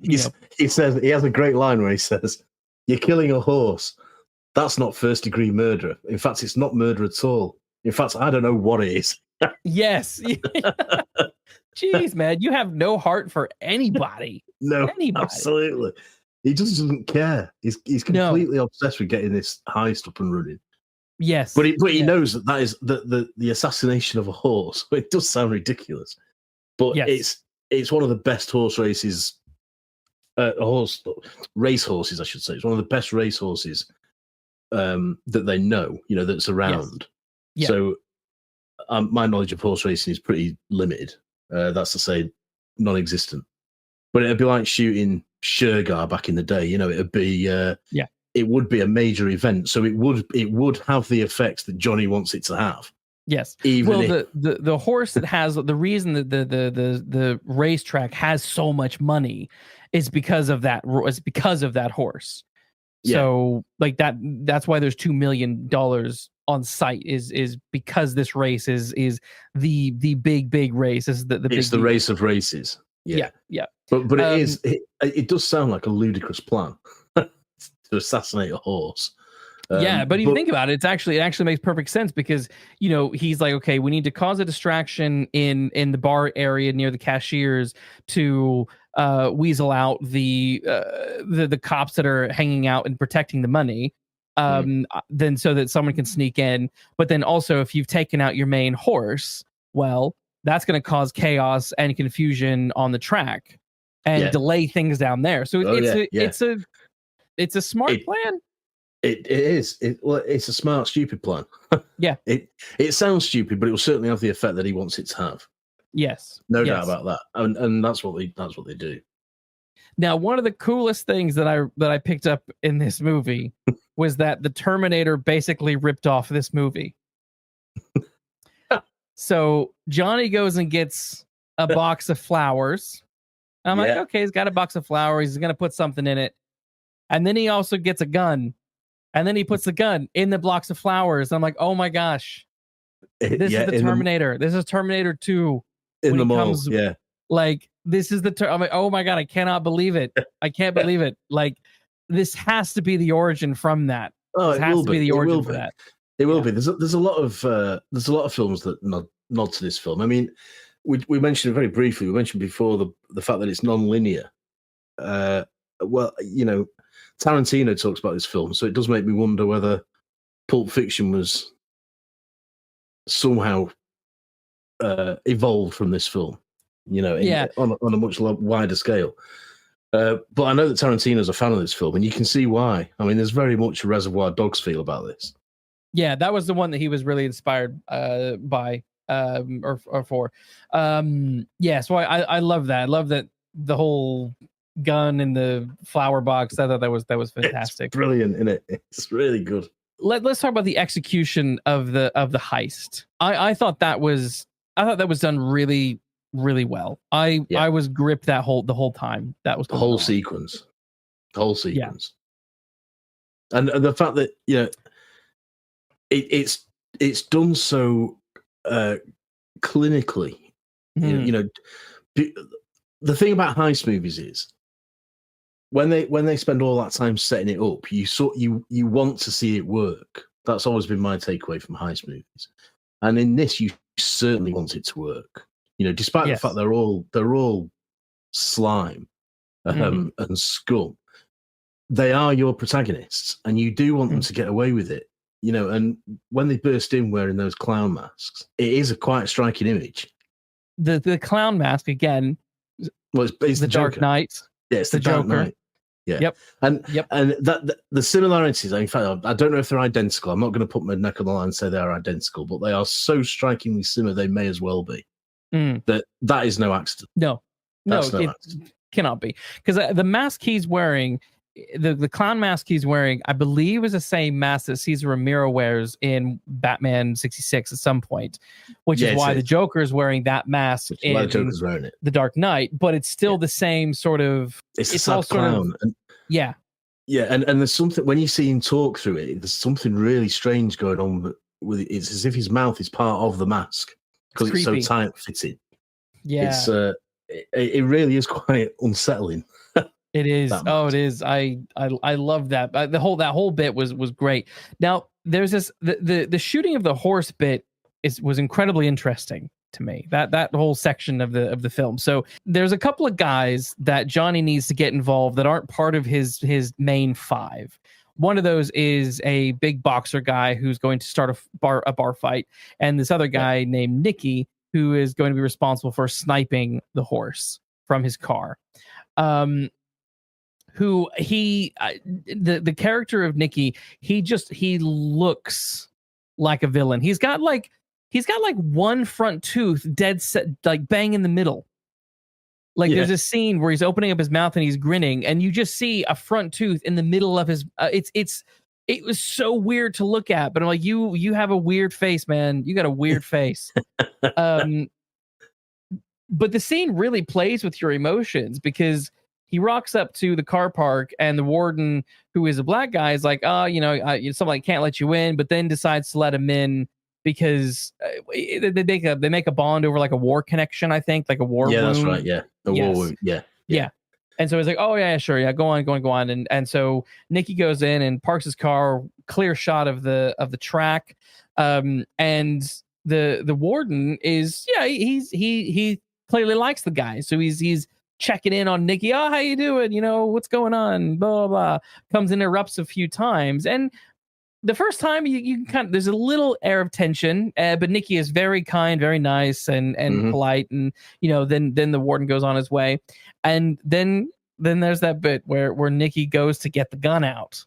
Speaker 2: he
Speaker 1: says, he has a great line where he says, "You're killing a horse. That's not first degree murder. In fact, it's not murder at all. In fact, I don't know what it is."
Speaker 2: Yes. Jeez, man, you have no heart for anybody.
Speaker 1: No, absolutely. He just doesn't care. He's completely obsessed with getting this heist up and running.
Speaker 2: Yes,
Speaker 1: but he knows that is the assassination of a horse. It does sound ridiculous, but it's one of the best horse races. Race horses, I should say. It's one of the best race horses that they know. That's around. Yes. Yeah. So my knowledge of horse racing is pretty limited. That's to say, non-existent. But it'd be like shooting Shergar back in the day. It'd be it would be a major event. So it would have the effects that Johnny wants it to have.
Speaker 2: Yes. The horse that has the reason that the racetrack has so much money is because of that. It's because of that horse. Yeah. So like that's why there's $2 million on site is because this race is the big race. Is
Speaker 1: it's the race of races. Yeah. But it does sound like a ludicrous plan to assassinate a horse.
Speaker 2: Yeah, but if you think about it, it actually makes perfect sense because, you know, he's like, okay, we need to cause a distraction in the bar area near the cashiers to weasel out the cops that are hanging out and protecting the money. Then so that someone can sneak in. But then also, if you've taken out your main horse, well, that's going to cause chaos and confusion on the track and delay things down there. So it's a smart plan.
Speaker 1: It is. It's a smart, stupid plan.
Speaker 2: Yeah.
Speaker 1: It sounds stupid, but it will certainly have the effect that he wants it to have.
Speaker 2: Yes.
Speaker 1: No doubt about that. And that's what they do.
Speaker 2: Now, one of the coolest things that I picked up in this movie was that the Terminator basically ripped off this movie. So Johnny goes and gets a box of flowers. I'm like, okay, he's got a box of flowers. He's going to put something in it. And then he also gets a gun. And then he puts the gun in the blocks of flowers. I'm like, oh my gosh. This is the Terminator. This is Terminator 2.
Speaker 1: In the mall,
Speaker 2: Like, this is I'm like, oh my God, I cannot believe it. I can't believe it. Like, this has to be the origin from that.
Speaker 1: Oh,
Speaker 2: it has to be the origin for that.
Speaker 1: It will be. There's a lot of films that nod to this film. I mean, we mentioned it very briefly. We mentioned before the fact that it's non-linear. Well, you know, Tarantino talks about this film, so it does make me wonder whether Pulp Fiction was somehow evolved from this film, you know, on a much wider scale. But I know that Tarantino's a fan of this film, and you can see why. I mean, there's very much a Reservoir Dogs feel about this.
Speaker 2: Yeah, that was the one that he was really inspired by or for. So I love that. I love that the whole gun in the flower box. I thought that was fantastic.
Speaker 1: It's brilliant, isn't it? It's really good.
Speaker 2: Let's talk about the execution of the heist. I thought that was done really, really well. I was gripped the whole time. That was
Speaker 1: the whole sequence. Yeah. And the fact that, you know, it's done so clinically. You know, the thing about heist movies is when they spend all that time setting it up, you want to see it work. That's always been my takeaway from heist movies. And in this, you certainly want it to work. You know, despite the fact they're all slime and scum, they are your protagonists, and you do want them to get away with it. You know, and when they burst in wearing those clown masks, it is quite a striking image.
Speaker 2: The clown mask again.
Speaker 1: Well, it's the
Speaker 2: Dark Knight.
Speaker 1: Yeah, it's the Dark Knight. Yeah. Yep. And that the similarities, in fact, I don't know if they're identical. I'm not going to put my neck on the line and say they are identical, but they are so strikingly similar they may as well be. That is no accident.
Speaker 2: No, it cannot be, because the mask he's wearing, the clown mask he's wearing, I believe is the same mask that Cesar Romero wears in Batman 66 at some point, which is why the Joker is wearing that mask in The Dark Knight, but it's still the same sort of.
Speaker 1: It's all clown.
Speaker 2: Yeah,
Speaker 1: and there's something when you see him talk through it. There's something really strange going on with it. It's as if his mouth is part of the mask because it's so tight fitting.
Speaker 2: Yeah,
Speaker 1: it's it really is quite unsettling.
Speaker 2: It is. It is. I love that. That whole bit was great. Now there's this the shooting of the horse bit was incredibly interesting to me. That whole section of the film. So there's a couple of guys that Johnny needs to get involved that aren't part of his main five. One of those is a big boxer guy who's going to start a bar fight, and this other guy named Nicky who is going to be responsible for sniping the horse from his car. Who the character of Nicky, he looks like a villain. He's got like one front tooth dead set, like bang in the middle. Like there's a scene where he's opening up his mouth and he's grinning, and you just see a front tooth in the middle of his. It was so weird to look at, but I'm like, you have a weird face, man. You got a weird face. But the scene really plays with your emotions because he rocks up to the car park, and the warden, who is a black guy, is like, something like can't let you in, but then decides to let him in because they make a bond over like a war connection, I think, like a war wound.
Speaker 1: That's right. Yeah, war wound. Yeah.
Speaker 2: And so he's like, oh yeah, sure, yeah, go on. And so Nikki goes in and parks his car, clear shot of the track. And the warden is, he clearly likes the guy. So he's checking in on Nikki. Oh, how you doing? You know, what's going on? Blah, blah, blah. Comes and interrupts a few times. And the first time you kind of, there's a little air of tension, but Nikki is very kind, very nice and polite. And, then the warden goes on his way. And then there's that bit where Nikki goes to get the gun out.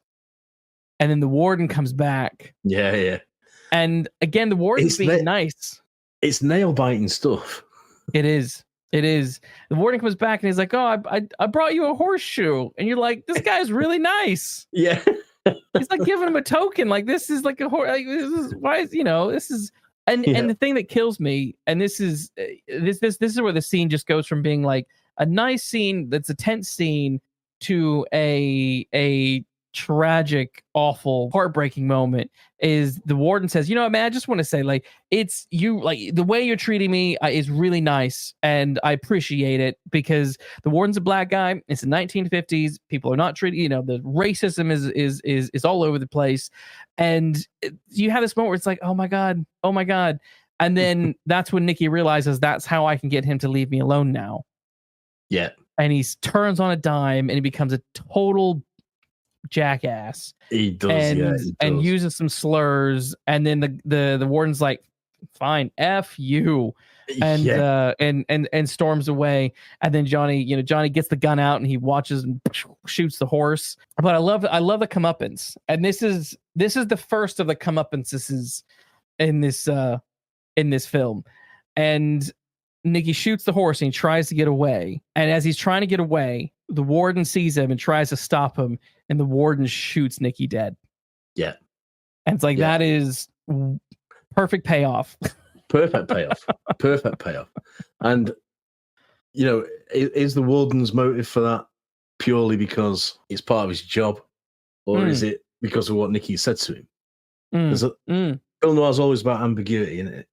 Speaker 2: And then the warden comes back.
Speaker 1: Yeah.
Speaker 2: And again, the warden's being nice.
Speaker 1: It's nail biting stuff.
Speaker 2: It is. The warden comes back and he's like, oh, I brought you a horseshoe. And you're like, this guy's really nice.
Speaker 1: Yeah.
Speaker 2: He's like giving him a token. Like, this is like a horse. Like, this is why is, this is, and the thing that kills me, and this is where the scene just goes from being like a nice scene that's a tense scene to a tragic, awful, heartbreaking moment. Is the warden says, man, I just want to say, like, it's you, like, the way you're treating me is really nice, and I appreciate it, because the warden's a black guy. It's the 1950s. People are not treated, the racism is all over the place, and you have this moment where it's like, oh my god, and then that's when Nikki realizes that's how I can get him to leave me alone now.
Speaker 1: Yeah, and
Speaker 2: he turns on a dime and he becomes a total jackass.
Speaker 1: He does,
Speaker 2: and uses some slurs, and then the warden's like, fine, F you, and storms away. And then Johnny gets the gun out and he watches and shoots the horse. But I love the comeuppance, and this is the first of the comeuppances in this film. And Nikki shoots the horse and he tries to get away. And as he's trying to get away, the warden sees him and tries to stop him, and the warden shoots Nikki dead.
Speaker 1: Yeah.
Speaker 2: And it's like, that is perfect payoff.
Speaker 1: Perfect payoff. And, is the warden's motive for that purely because it's part of his job? Or is it because of what Nikki said to him? Film noir is always about ambiguity, isn't it?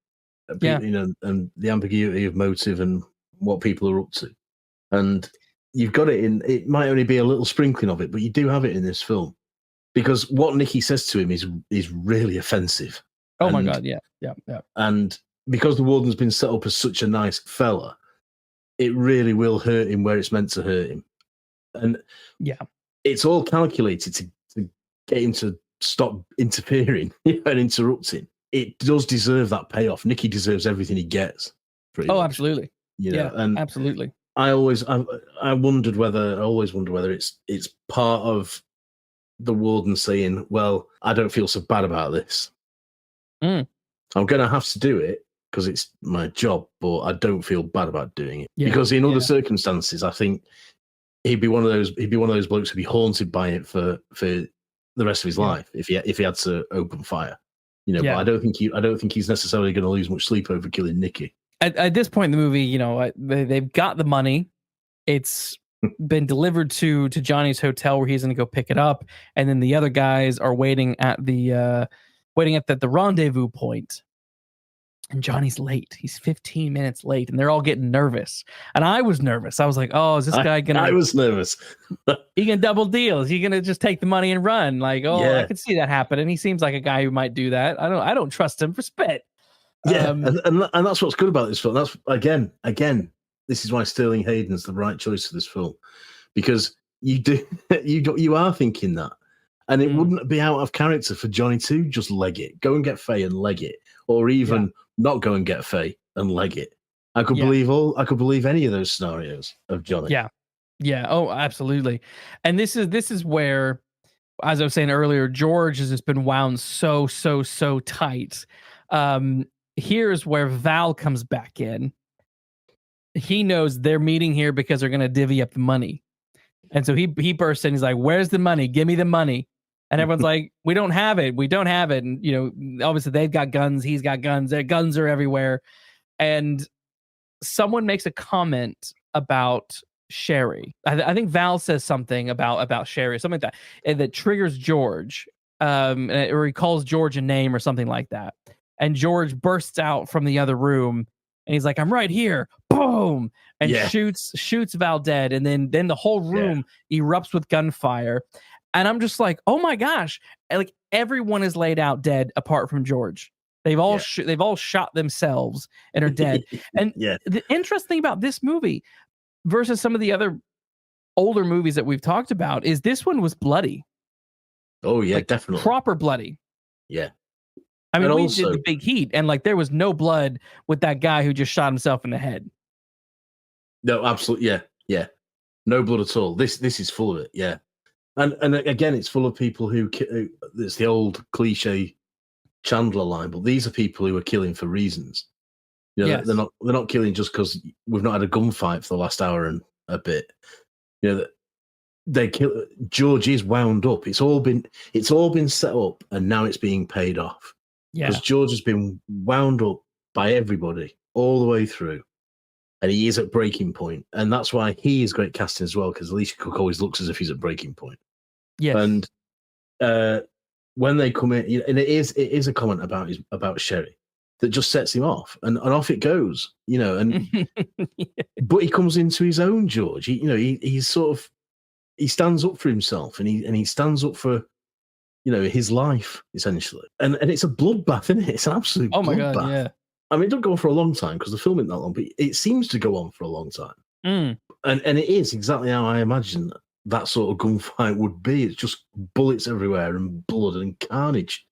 Speaker 1: And the ambiguity of motive and what people are up to. And you've got it in, it might only be a little sprinkling of it, but you do have it in this film, because what Nikki says to him is really offensive.
Speaker 2: Oh my God. Yeah.
Speaker 1: And because the warden's been set up as such a nice fella, it really will hurt him where it's meant to hurt him. And it's all calculated to get him to stop interfering and interrupting. It does deserve that payoff. Nikki deserves everything he gets.
Speaker 2: Oh, much. Absolutely.
Speaker 1: And
Speaker 2: absolutely.
Speaker 1: I always wondered whether it's part of the warden saying, well, I don't feel so bad about this. I'm going to have to do it because it's my job, but I don't feel bad about doing it. Because in other circumstances, I think he'd be one of those blokes who'd be haunted by it for the rest of his life if he had to open fire. But I don't think he's necessarily going to lose much sleep over killing Nikki.
Speaker 2: At this point in the movie, they've got the money. It's been delivered to Johnny's hotel where he's going to go pick it up, and then the other guys are waiting at the rendezvous point. And Johnny's late. He's 15 minutes late, and they're all getting nervous. And I was nervous. I was like, "Oh, is this guy gonna?"
Speaker 1: I was nervous.
Speaker 2: He can double deal. Is he gonna just take the money and run? Like, I could see that happen. And he seems like a guy who might do that. I don't trust him for spit.
Speaker 1: Yeah, and that's what's good about this film. That's again, this is why Sterling Hayden's the right choice for this film, because you are thinking that, and it wouldn't be out of character for Johnny to just leg it, go and get Faye and leg it, or even not go and get Faye and leg it. I could believe any of those scenarios of Johnny.
Speaker 2: Yeah. Oh, absolutely. And this is where, as I was saying earlier, George has just been wound so tight. Here's where Val comes back in. He knows they're meeting here because they're going to divvy up the money. And so he bursts in. He's like, where's the money? Give me the money. And everyone's like, we don't have it. And, obviously they've got guns. He's got guns. Their guns are everywhere. And someone makes a comment about Sherry. I think Val says something about Sherry, something like that, that triggers George. Or he calls George a name or something like that. And George bursts out from the other room and he's like, I'm right here, boom, and
Speaker 1: Yeah.
Speaker 2: shoots Val dead, and then the whole room erupts with gunfire, and I'm just like, oh my gosh, and like everyone is laid out dead apart from George. They've all they've all shot themselves and are dead. And the interesting thing about this movie versus some of the other older movies that we've talked about is this one was bloody.
Speaker 1: Oh yeah,
Speaker 2: like,
Speaker 1: definitely
Speaker 2: proper bloody.
Speaker 1: Yeah.
Speaker 2: I mean,
Speaker 1: And
Speaker 2: we
Speaker 1: also,
Speaker 2: did the Big Heat, and like there was no blood with that guy who just shot himself in the head.
Speaker 1: No, absolutely, yeah. No blood at all. This is full of it, yeah. And again, it's full of people who it's the old cliche Chandler line, but these are people who are killing for reasons. You know, they're not killing just because we've not had a gunfight for the last hour and a bit. You know, they kill. George is wound up. It's all been set up, and now it's being paid off.
Speaker 2: Yeah,
Speaker 1: because George has been wound up by everybody all the way through, and he is at breaking point, and that's why he is great casting as well. Because Elisha Cook always looks as if he's at breaking point.
Speaker 2: Yes,
Speaker 1: and when they come in, and it is a comment about Sherry that just sets him off, and off it goes, you know. And but he comes into his own, George. He's sort of, he stands up for himself, and he stands up for, you know, his life essentially. And it's a bloodbath, isn't it? It's an absolute bloodbath.
Speaker 2: God, yeah.
Speaker 1: I mean, it don't go on for a long time because the film isn't that long, but it seems to go on for a long time. And it is exactly how I imagine that sort of gunfight would be. It's just bullets everywhere and blood and carnage.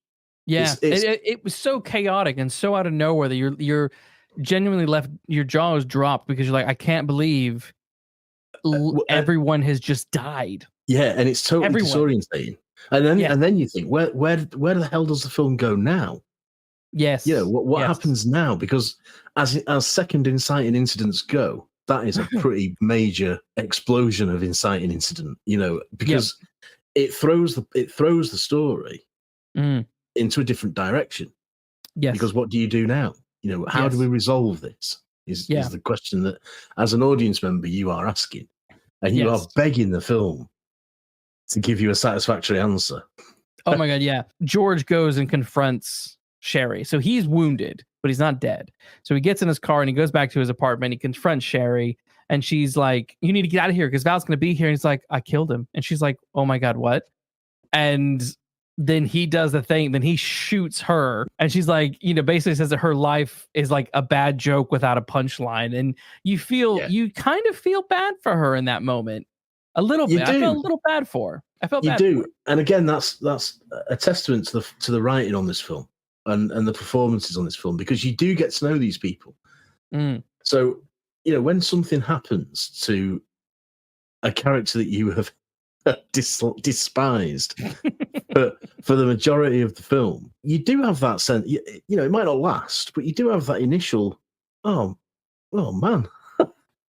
Speaker 2: Yeah, it was so chaotic and so out of nowhere that you're genuinely left, your jaw is dropped because you're like, I can't believe everyone has just died.
Speaker 1: Yeah, and it's totally disorientating. And then you think, where the hell does the film go now?
Speaker 2: Yes.
Speaker 1: You know, what happens now? Because as second inciting incidents go, that is a pretty major explosion of inciting incident, you know, because it throws the story into a different direction.
Speaker 2: Yes.
Speaker 1: Because what do you do now? You know, how do we resolve this? Is the question that, as an audience member, you are asking, and you are begging the film to give you a satisfactory answer.
Speaker 2: Oh my God, yeah. George goes and confronts Sherry. So he's wounded, but he's not dead. So he gets in his car and he goes back to his apartment. He confronts Sherry, and she's like, you need to get out of here because Val's going to be here. And he's like, I killed him. And she's like, oh my God, what? And then he does the thing. Then he shoots her. And she's like, you know, basically says that her life is like a bad joke without a punchline. And you kind of feel bad for her in that moment. A little bit. I felt a little bad for her. I felt bad. You do.
Speaker 1: And again, that's a testament to the writing on this film and the performances on this film, because you do get to know these people. So, you know, when something happens to a character that you have despised for the majority of the film, you do have that sense. You know, it might not last, but you do have that initial, oh man.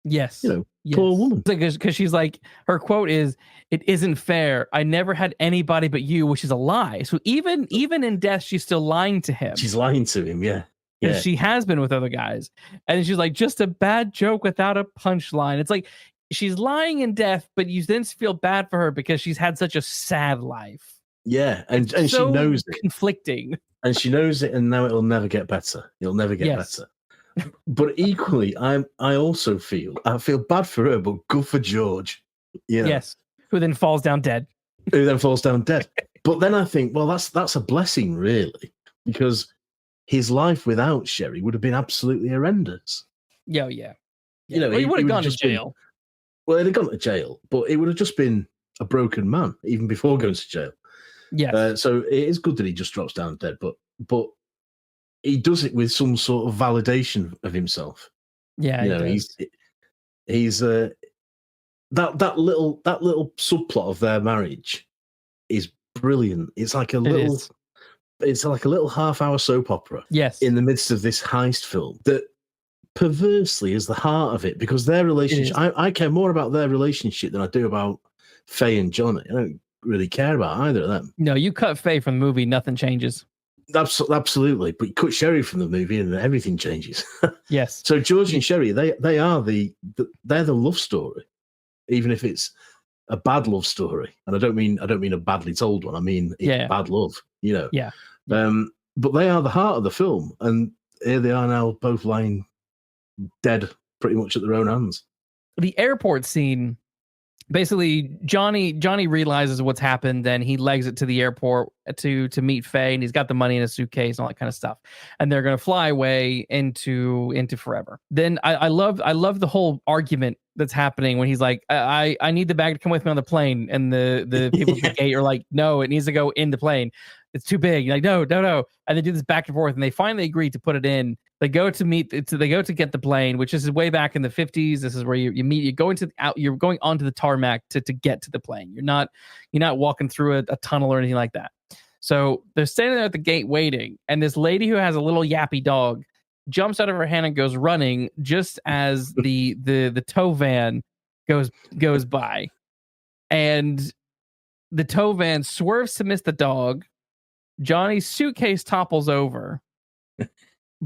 Speaker 2: Yes.
Speaker 1: You know, poor woman.
Speaker 2: Because she's like, her quote is, "It isn't fair. I never had anybody but you," which is a lie. So even in death, she's still lying to him.
Speaker 1: She's lying to him, yeah.
Speaker 2: Because she has been with other guys. And she's like, just a bad joke without a punchline. It's like, she's lying in death, but you then feel bad for her because she's had such a sad life.
Speaker 1: Yeah, and
Speaker 2: so
Speaker 1: she knows it.
Speaker 2: Conflicting.
Speaker 1: And she knows it, and now it'll never get better. It'll never get better. But equally, I feel bad for her, but good for George. You know?
Speaker 2: Yes, who then falls down dead.
Speaker 1: But then I think, well, that's a blessing, really, because his life without Sherry would have been absolutely horrendous.
Speaker 2: Yeah.
Speaker 1: You know,
Speaker 2: he would have gone to jail.
Speaker 1: He'd have gone to jail, but it would have just been a broken man even before going to jail.
Speaker 2: Yes.
Speaker 1: So it is good that he just drops down dead, but he does it with some sort of validation of himself.
Speaker 2: Yeah,
Speaker 1: you know, he's that little subplot of their marriage is brilliant. It's like a little half-hour soap opera.
Speaker 2: Yes,
Speaker 1: in the midst of this heist film that perversely is the heart of it, because their relationship. I care more about their relationship than I do about Faye and Johnny. I don't really care about either of them.
Speaker 2: No, you cut Faye from the movie, nothing changes.
Speaker 1: Absolutely, but you cut Sherry from the movie and everything changes.
Speaker 2: Yes.
Speaker 1: So George and Sherry, they are they're the love story, even if it's a bad love story. And I don't mean a badly told one. I mean bad love. You know.
Speaker 2: Yeah.
Speaker 1: But they are the heart of the film, and here they are now, both lying dead pretty much at their own hands.
Speaker 2: The airport scene, basically Johnny realizes what's happened and he legs it to the airport to meet Faye, and he's got the money in a suitcase and all that kind of stuff, and they're going to fly away into forever. Then I love the whole argument that's happening when he's like, I need the bag to come with me on the plane, and the people at the gate are like, no, it needs to go in the plane, it's too big. You're like, no, and they do this back and forth, and they finally agree to put it in. They go to get the plane, which is way back in the 50s. This is where you meet. You're going onto the tarmac to get to the plane. You're not walking through a tunnel or anything like that. So they're standing there at the gate waiting, and this lady who has a little yappy dog jumps out of her hand and goes running just as the tow van goes by, and the tow van swerves to miss the dog. Johnny's suitcase topples over,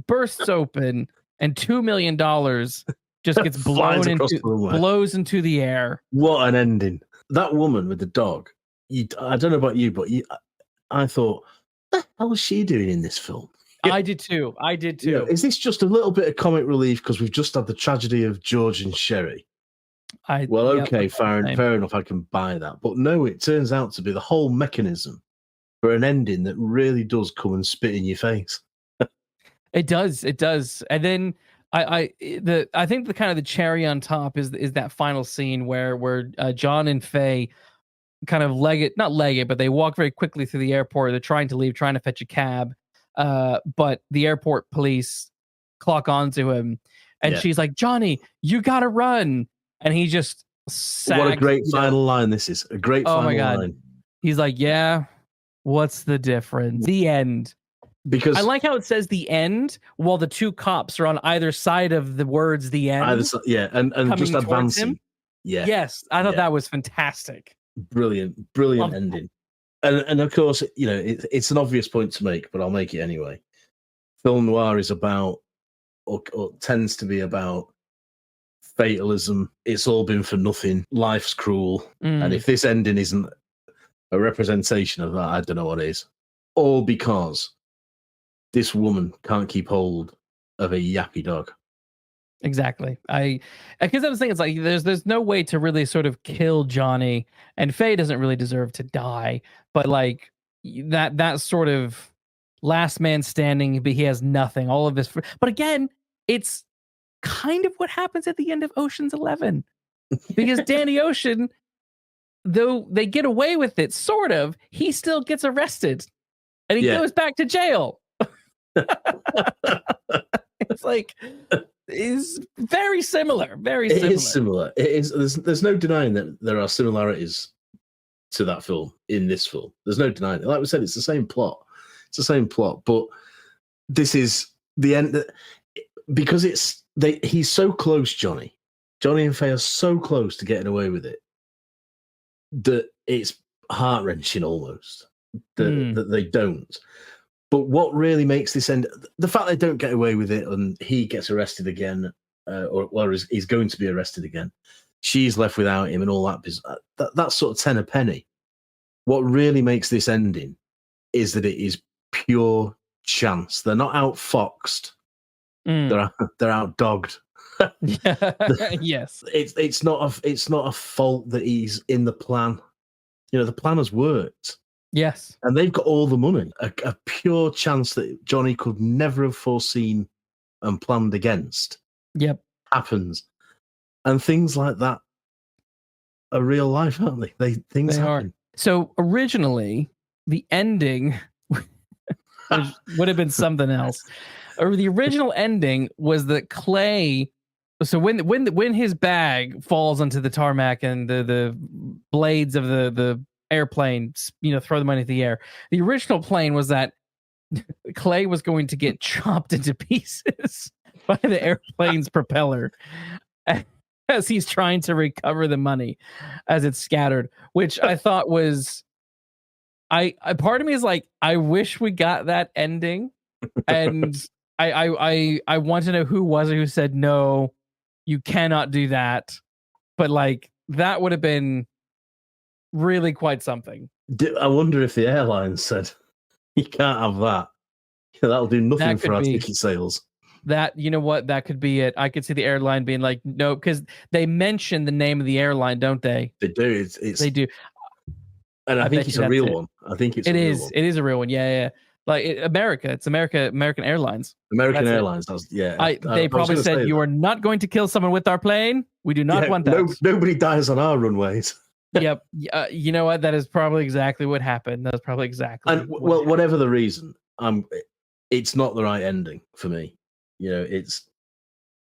Speaker 2: bursts open, and $2 million just gets blows into the air.
Speaker 1: What an ending! That woman with the dog. I don't know about you, but I thought, what the hell is she doing in this film?
Speaker 2: I did too. You know,
Speaker 1: is this just a little bit of comic relief because we've just had the tragedy of George and Sherry? Fair enough, I can buy that. But no, it turns out to be the whole mechanism for an ending that really does come and spit in your face.
Speaker 2: It does. And then I think the kind of the cherry on top is that final scene where John and Faye kind of not leg it, but they walk very quickly through the airport. They're trying to leave, trying to fetch a cab. But the airport police clock onto him, and she's like, Johnny, you gotta run. And he just sags.
Speaker 1: What a great final line this is. A great final line.
Speaker 2: He's like, yeah, what's the difference? The end. Because I like how it says the end while the two cops are on either side of the words the end.
Speaker 1: And just advancing. Yeah.
Speaker 2: Yes, I thought that was fantastic.
Speaker 1: Brilliant ending. And of course, you know, it's an obvious point to make, but I'll make it anyway. Film noir is about, or tends to be about, fatalism. It's all been for nothing. Life's cruel. And if this ending isn't a representation of that, I don't know what is. All because this woman can't keep hold of a yappy dog.
Speaker 2: Exactly. Because I was thinking, it's like there's no way to really sort of kill Johnny, and Faye doesn't really deserve to die, but like that sort of last man standing, but he has nothing. All of this, but again, it's kind of what happens at the end of Ocean's 11, because Danny Ocean, though they get away with it, sort of, he still gets arrested, and he goes back to jail. It's like. Is very similar. It is similar.
Speaker 1: It is. There's no denying that there are similarities to that film in this film. There's no denying it. Like we said, it's the same plot. But this is the end because he's so close. Johnny and Faye are so close to getting away with it that it's heart wrenching almost that they don't. But what really makes this end, the fact they don't get away with it and he gets arrested again, or he's going to be arrested again, she's left without him and all that business, that's sort of 10 a penny. What really makes this ending is that it is pure chance. They're not outfoxed. They're outdogged.
Speaker 2: Yes.
Speaker 1: It's not a fault that he's in the plan. You know, the plan has worked.
Speaker 2: Yes.
Speaker 1: And they've got all the money. A pure chance that Johnny could never have foreseen and planned against.
Speaker 2: Yep.
Speaker 1: Happens. And things like that are real life, aren't they? Things happen.
Speaker 2: Are. So originally, the ending would have been something else. Or the original ending was that Clay. So when his bag falls onto the tarmac and the blades of the airplane, throw the money into the air. The original plane was that Clay was going to get chopped into pieces by the airplane's propeller as he's trying to recover the money as it's scattered, which I thought was, I part of me is like, I wish we got that ending, and I want to know who was it who said no, you cannot do that, but like that would have been really quite something.
Speaker 1: I wonder if the airline said, you can't have that. That'll do nothing for our ticket sales.
Speaker 2: That, you know what, that could be it. I could see the airline being like, no, because they mention the name of the airline, don't they?
Speaker 1: They do. They
Speaker 2: do.
Speaker 1: And I think
Speaker 2: bet
Speaker 1: it's
Speaker 2: you
Speaker 1: a
Speaker 2: that's
Speaker 1: real
Speaker 2: it.
Speaker 1: one. I think it's
Speaker 2: It
Speaker 1: a real
Speaker 2: is.
Speaker 1: one.
Speaker 2: It is a real one. Yeah. Like it's American Airlines.
Speaker 1: American
Speaker 2: That's it.
Speaker 1: Airlines.
Speaker 2: They probably said, you are not going to kill someone with our plane. We do not want that.
Speaker 1: Nobody dies on our runways.
Speaker 2: Yep. You know what? That is probably exactly what happened. That's probably exactly.
Speaker 1: And whatever the reason, it's not the right ending for me. You know, it's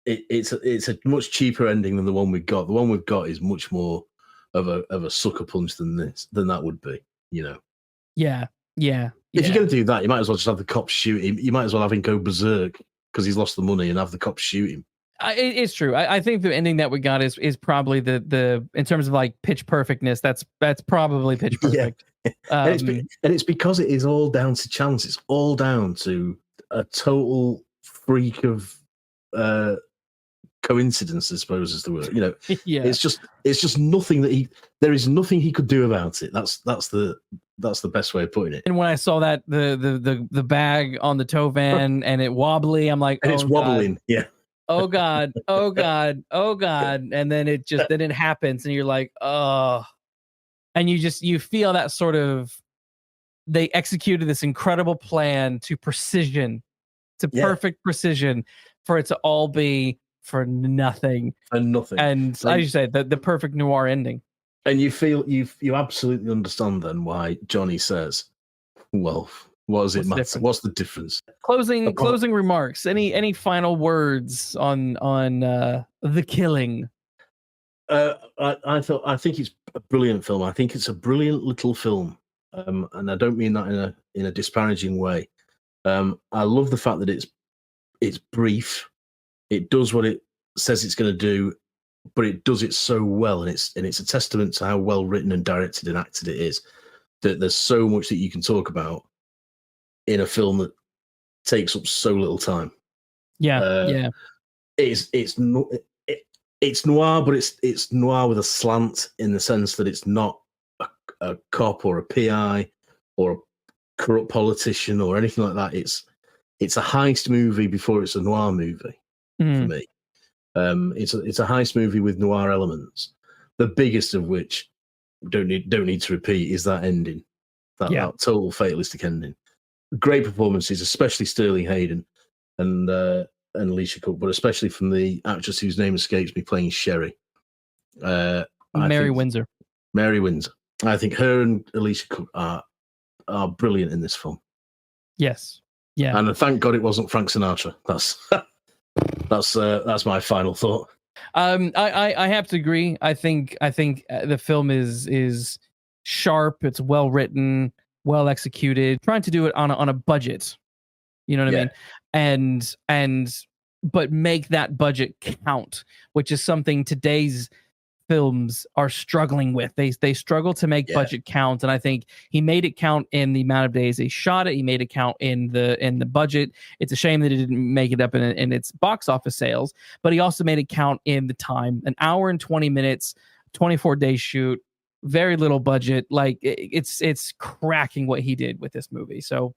Speaker 1: a much cheaper ending than the one we've got. The one we've got is much more of a sucker punch than that would be. You know.
Speaker 2: Yeah.
Speaker 1: If you're going to do that, you might as well just have the cops shoot him. You might as well have him go berserk because he's lost the money and have the cops shoot him.
Speaker 2: It's true. I think the ending that we got is probably the in terms of like pitch perfectness. That's probably pitch perfect.
Speaker 1: Yeah. And it's because it is all down to chance. It's all down to a total freak of coincidence, I suppose is the word. You know,
Speaker 2: yeah.
Speaker 1: It's just nothing that there is nothing he could do about it. That's the best way of putting it.
Speaker 2: And when I saw that the bag on the tow van and it wobbly, I'm like,
Speaker 1: and it's wobbling.
Speaker 2: God.
Speaker 1: Yeah.
Speaker 2: Oh God. And then it happens and you're like, oh. And you feel that sort of, they executed this incredible plan to precision, to perfect precision for it to all be for nothing. And as you say, the perfect noir ending.
Speaker 1: And you feel you absolutely understand then why Johnny says, well, what does it matter? What's the difference?
Speaker 2: Closing remarks. Any final words on The Killing?
Speaker 1: I think it's a brilliant film. I think it's a brilliant little film, and I don't mean that in a disparaging way. I love the fact that it's brief. It does what it says it's going to do, but it does it so well, and it's a testament to how well written and directed and acted it is. That there's so much that you can talk about in a film that takes up so little time.
Speaker 2: Yeah.
Speaker 1: It's noir, but it's noir with a slant in the sense that it's not a cop or a PI or a corrupt politician or anything like that. It's a heist movie before it's a noir movie for me. It's a heist movie with noir elements. The biggest of which don't need to repeat is that ending, that total fatalistic ending. Great performances, especially Sterling Hayden and Elisha Cook, but especially from the actress whose name escapes me playing Sherry.
Speaker 2: Mary Windsor.
Speaker 1: Mary Windsor. I think her and Elisha Cook are brilliant in this film.
Speaker 2: Yes. Yeah.
Speaker 1: And thank God it wasn't Frank Sinatra. That's my final thought.
Speaker 2: I have to agree. I think the film is sharp. It's well written, well executed. Trying to do it on a budget. You know what I mean? But make that budget count, which is something today's films are struggling with. They struggle to make budget count, and I think he made it count in the amount of days he shot it. He made it count in the budget. It's a shame that it didn't make it up in its box office sales, but he also made it count in the time. An hour and 20 minutes, 24-day shoot, very little budget. Like it's cracking what he did with this movie. So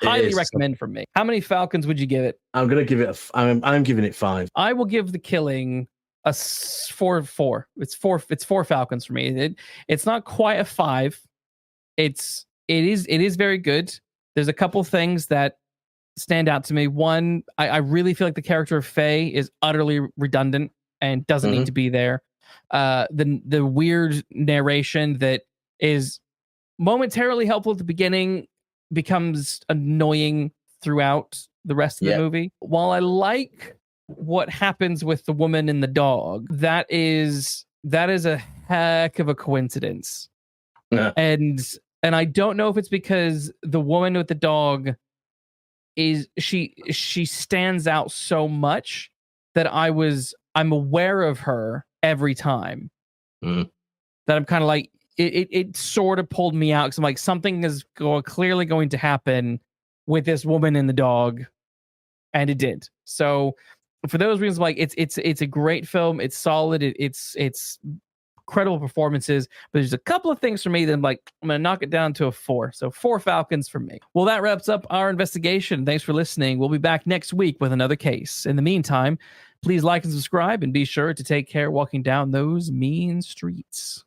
Speaker 2: highly recommend from me. How many Falcons would you give it?
Speaker 1: I'm gonna give it I'm giving it 5.
Speaker 2: I will give The Killing a 4. It's 4 Falcons for me. It's not quite a 5. It is very good. There's a couple things that stand out to me. One, I really feel like the character of Faye is utterly redundant and doesn't need to be there. The weird narration that is momentarily helpful at the beginning becomes annoying throughout the rest of the movie. While I like what happens with the woman and the dog, that is a heck of a coincidence. And I don't know if it's because the woman with the dog is she stands out so much that I'm aware of her every time. That I'm kind of like it sort of pulled me out because I'm like, something is clearly going to happen with this woman and the dog, and it did. So for those reasons, like it's a great film. It's solid. It's incredible performances, but there's a couple of things for me that I'm going to knock it down to a 4. So 4 Falcons for me. Well, that wraps up our investigation. Thanks for listening. We'll be back next week with another case. In the meantime, please like and subscribe, and be sure to take care walking down those mean streets.